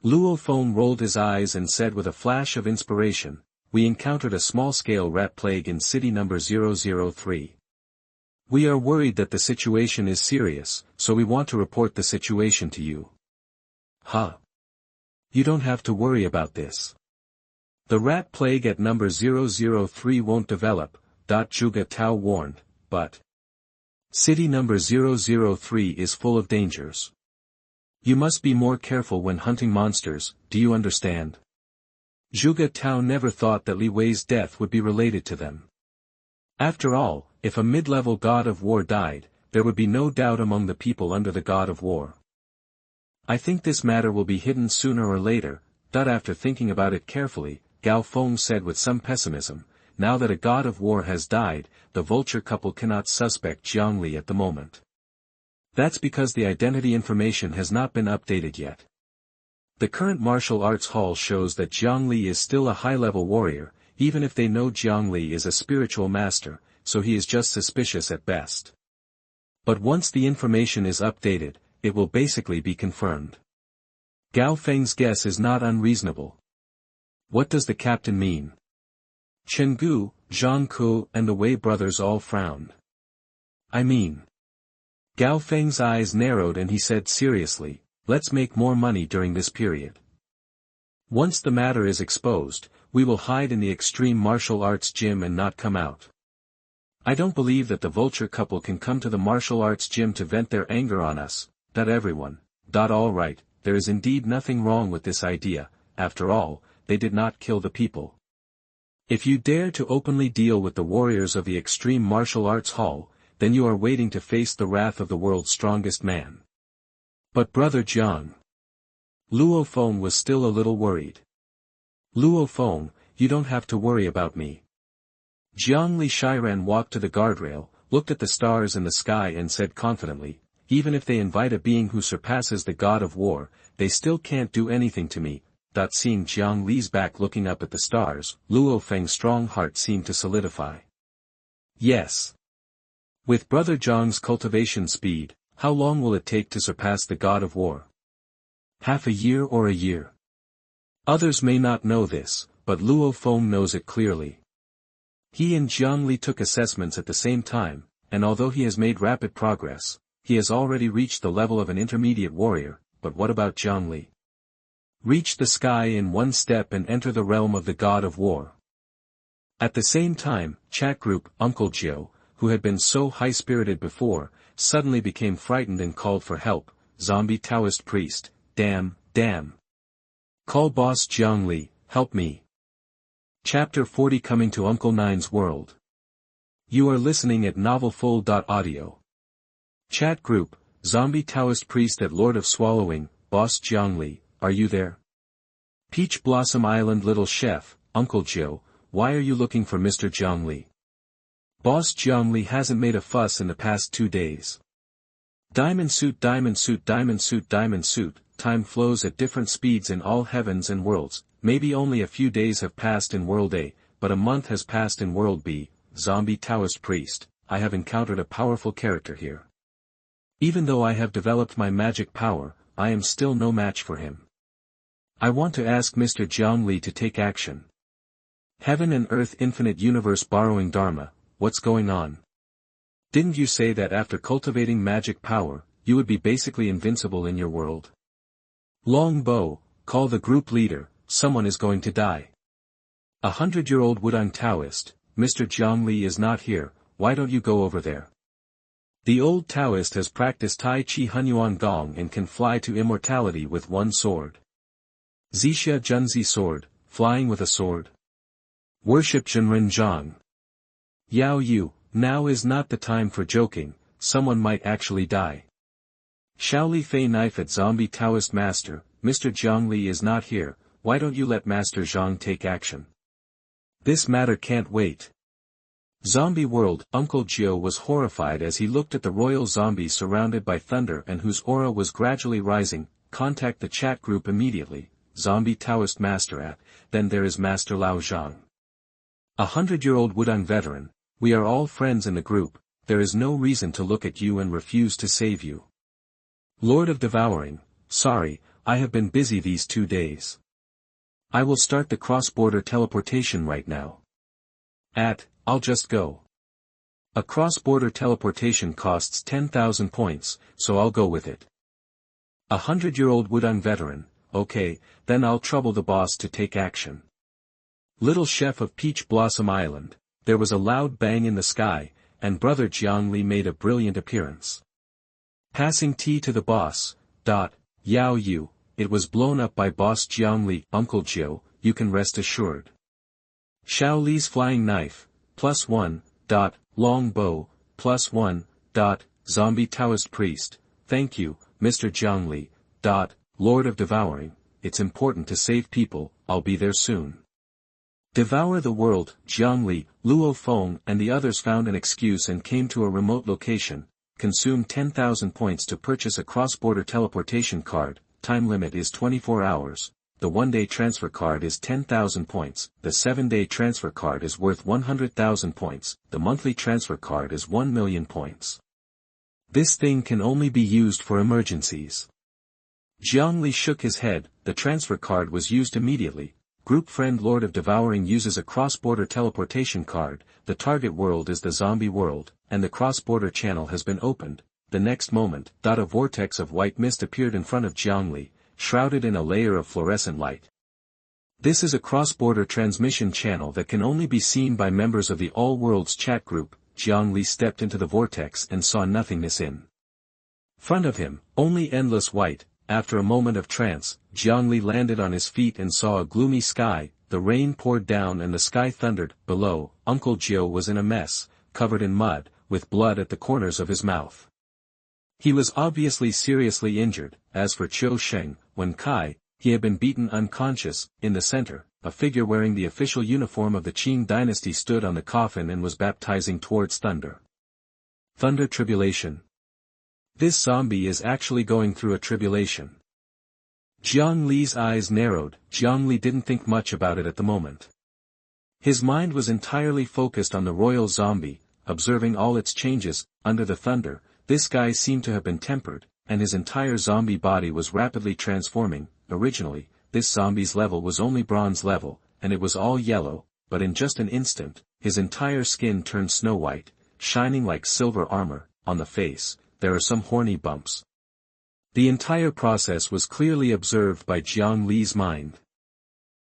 Luo Feng rolled his eyes and said with a flash of inspiration, "We encountered a small-scale rat plague in city number 003. We are worried that the situation is serious, so we want to report the situation to you." "Huh? You don't have to worry about this. The rat plague at number 003 won't develop," Zhuge Tao warned, "but city number 003 is full of dangers. You must be more careful when hunting monsters, do you understand?" Zhuge Tao never thought that Li Wei's death would be related to them. After all, if a mid-level god of war died, there would be no doubt among the people under the god of war. "I think this matter will be hidden sooner or later," after thinking about it carefully, Gao Feng said with some pessimism, "Now that a god of war has died, the Vulture Couple cannot suspect Jiang Li at the moment. That's because the identity information has not been updated yet. The current martial arts hall shows that Jiang Li is still a high-level warrior, even if they know Jiang Li is a spiritual master, so he is just suspicious at best. But once the information is updated, it will basically be confirmed." Gao Feng's guess is not unreasonable. "What does the captain mean?" Chen Gu, Zhang Ku and the Wei brothers all frowned. "I mean..." Gao Feng's eyes narrowed and he said seriously, "Let's make more money during this period. Once the matter is exposed, we will hide in the extreme martial arts gym and not come out. I don't believe that the Vulture Couple can come to the martial arts gym to vent their anger on us." Everyone. All right, there is indeed nothing wrong with this idea, after all, they did not kill the people. If you dare to openly deal with the warriors of the extreme martial arts hall, then you are waiting to face the wrath of the world's strongest man. "But Brother Jiang..." Luo Feng was still a little worried. "Luo Feng, you don't have to worry about me." Jiang Li Shiran walked to the guardrail, looked at the stars in the sky and said confidently, "Even if they invite a being who surpasses the god of war, they still can't do anything to me." Seeing Jiang Li's back looking up at the stars, Luo Feng's strong heart seemed to solidify. "Yes. With Brother Jiang's cultivation speed, how long will it take to surpass the god of war? Half a year or a year?" Others may not know this, but Luo Feng knows it clearly. He and Jiang Li took assessments at the same time, and although he has made rapid progress, he has already reached the level of an intermediate warrior. But what about Jiang Li? Reach the sky in one step and enter the realm of the god of war. At the same time, chat group Uncle Joe, who had been so high-spirited before, suddenly became frightened and called for help. "Zombie Taoist priest, damn. Call boss Jiang Li, help me." Chapter 40 Coming to Uncle Nine's World. You are listening at novelfull.audio. Chat group, Zombie Taoist priest at Lord of Swallowing, boss Jiang Li, are you there? Peach Blossom Island little chef, Uncle Joe, why are you looking for Mr. Jiang Li? Boss Jiang Li hasn't made a fuss in the past 2 days. Diamond suit, time flows at different speeds in all heavens and worlds, maybe only a few days have passed in World A, but a month has passed in World B. Zombie Taoist priest, I have encountered a powerful character here. Even though I have developed my magic power, I am still no match for him. I want to ask Mr. Jiang Li to take action. Heaven and Earth Infinite Universe Borrowing Dharma, what's going on? Didn't you say that after cultivating magic power, you would be basically invincible in your world? Long Bo, call the group leader, someone is going to die. 100-year-old Wudang Taoist, Mr. Jiang Li is not here, why don't you go over there? The old Taoist has practiced Tai Chi Hunyuan Gong and can fly to immortality with one sword. Zixia Junzi sword, flying with a sword. Worship Zhenren Zhang. Yao Yu, now is not the time for joking, someone might actually die. Shaoli Fei knife at zombie Taoist master, Mr. Jiang Li is not here, why don't you let Master Zhang take action? This matter can't wait. Zombie world. Uncle Gio was horrified as he looked at the royal zombie surrounded by thunder and whose aura was gradually rising. Contact the chat group immediately. Zombie Taoist Master at, then there is Master Lao Zhang. 100-year-old Wudang veteran, we are all friends in the group, there is no reason to look at you and refuse to save you. Lord of Devouring, sorry, I have been busy these 2 days. I will start the cross-border teleportation right now. I'll just go. A cross-border teleportation costs 10,000 points, so I'll go with it. 100-year-old Wudang veteran, okay, then I'll trouble the boss to take action. Little chef of Peach Blossom Island, there was a loud bang in the sky, and brother Jiang Li made a brilliant appearance. Passing tea to the boss, Yao Yu, it was blown up by boss Jiang Li. Uncle Gio, you can rest assured. Xiao Li's flying knife, +1, long bow, +1, zombie Taoist priest, thank you, Mr. Jiang Li, Lord of Devouring, it's important to save people, I'll be there soon. Devour the world. Jiang Li, Luo Feng and the others found an excuse and came to a remote location, consumed 10,000 points to purchase a cross-border teleportation card, time limit is 24 hours, the 1-day transfer card is 10,000 points, the 7-day transfer card is worth 100,000 points, the monthly transfer card is 1 million points. This thing can only be used for emergencies. Jiang Li shook his head, the transfer card was used immediately. Group friend Lord of Devouring uses a cross-border teleportation card, the target world is the zombie world, and the cross-border channel has been opened. The next moment, a vortex of white mist appeared in front of Jiang Li, shrouded in a layer of fluorescent light. This is a cross-border transmission channel that can only be seen by members of the All Worlds chat group. Jiang Li stepped into the vortex and saw nothingness in front of him, only endless white. After a moment of trance, Jiang Li landed on his feet and saw a gloomy sky, the rain poured down and the sky thundered. Below, Uncle Gio was in a mess, covered in mud, with blood at the corners of his mouth. He was obviously seriously injured. As for Qiu Sheng, Wen Kai, he had been beaten unconscious. In the center, a figure wearing the official uniform of the Qing dynasty stood on the coffin and was baptizing towards thunder. Thunder tribulation. This zombie is actually going through a tribulation. Jiang Li's eyes narrowed. Jiang Li didn't think much about it at the moment. His mind was entirely focused on the royal zombie, observing all its changes. Under the thunder, this guy seemed to have been tempered, and his entire zombie body was rapidly transforming. Originally, this zombie's level was only bronze level, and it was all yellow, but in just an instant, his entire skin turned snow white, shining like silver armor. On the face, there are some horny bumps. The entire process was clearly observed by Jiang Li's mind.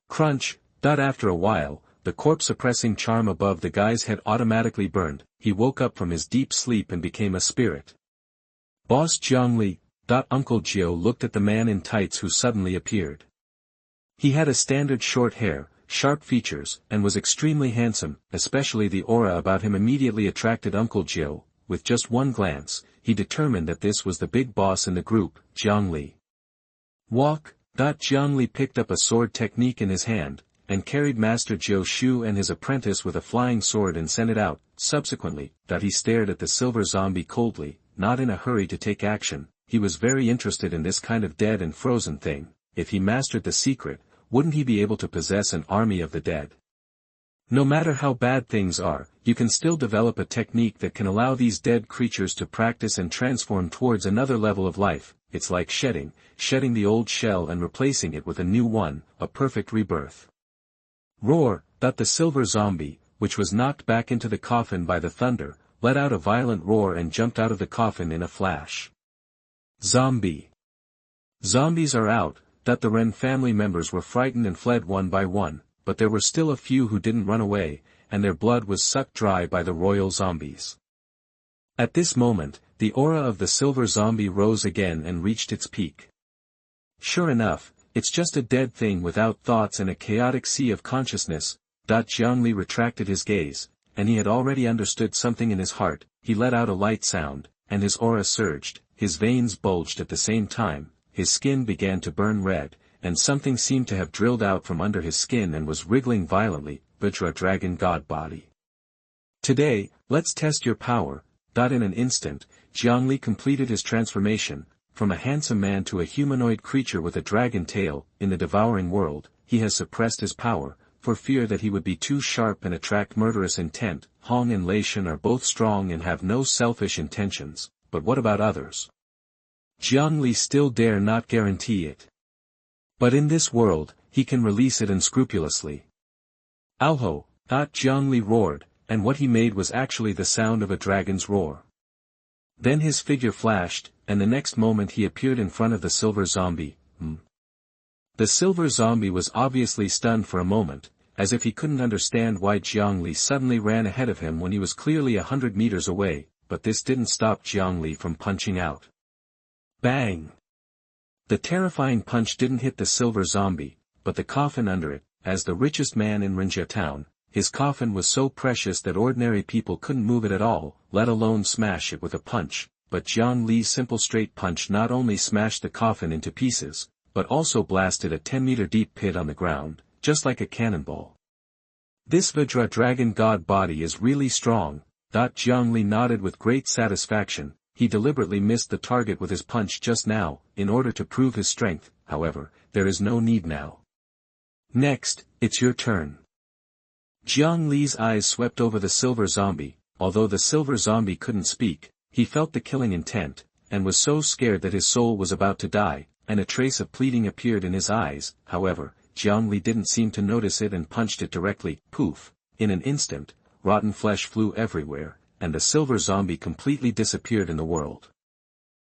Crunch. After a while, the corpse-suppressing charm above the guy's head automatically burned. He woke up from his deep sleep and became a spirit. Boss Jiang Li. Uncle Gio looked at the man in tights who suddenly appeared. He had a standard short hair, sharp features, and was extremely handsome, especially the aura about him immediately attracted Uncle Gio. With just one glance, he determined that this was the big boss in the group, Jiang Li. Walk. Jiang Li picked up a sword technique in his hand, and carried Master Jiu Shu and his apprentice with a flying sword and sent it out. Subsequently, he stared at the silver zombie coldly, not in a hurry to take action. He was very interested in this kind of dead and frozen thing. If he mastered the secret, wouldn't he be able to possess an army of the dead? No matter how bad things are, you can still develop a technique that can allow these dead creatures to practice and transform towards another level of life. It's like shedding the old shell and replacing it with a new one, a perfect rebirth. Roar. The silver zombie, which was knocked back into the coffin by the thunder, let out a violent roar and jumped out of the coffin in a flash. Zombie. Zombies are out. The Ren family members were frightened and fled one by one, but there were still a few who didn't run away, and their blood was sucked dry by the royal zombies. At this moment, the aura of the silver zombie rose again and reached its peak. Sure enough, it's just a dead thing without thoughts and a chaotic sea of consciousness. Jiang Li retracted his gaze, and he had already understood something in his heart. He let out a light sound, and his aura surged, his veins bulged at the same time, his skin began to burn red, and something seemed to have drilled out from under his skin and was wriggling violently. Vajra Dragon God Body. Today, let's test your power. In an instant, Jiang Li completed his transformation, from a handsome man to a humanoid creature with a dragon tail. In the devouring world, he has suppressed his power, for fear that he would be too sharp and attract murderous intent. Hong and Lei Shen are both strong and have no selfish intentions, but what about others? Jiang Li still dare not guarantee it. But in this world, he can release it unscrupulously. Alho! Jiang Li roared, and what he made was actually the sound of a dragon's roar. Then his figure flashed, and the next moment he appeared in front of the silver zombie. The silver zombie was obviously stunned for a moment, as if he couldn't understand why Jiang Li suddenly ran ahead of him when he was clearly 100 meters away, but this didn't stop Jiang Li from punching out. Bang! The terrifying punch didn't hit the silver zombie, but the coffin under it. As the richest man in Rinjia town, his coffin was so precious that ordinary people couldn't move it at all, let alone smash it with a punch. But Jiang Li's simple straight punch not only smashed the coffin into pieces, but also blasted a 10-meter deep pit on the ground, just like a cannonball. This Vajra dragon god body is really strong. Jiang Li nodded with great satisfaction. He deliberately missed the target with his punch just now, in order to prove his strength. However, there is no need now. Next, it's your turn. Jiang Li's eyes swept over the silver zombie. Although the silver zombie couldn't speak, he felt the killing intent, and was so scared that his soul was about to die, and a trace of pleading appeared in his eyes. However, Jiang Li didn't seem to notice it and punched it directly. Poof! In an instant, rotten flesh flew everywhere, and the silver zombie completely disappeared in the world.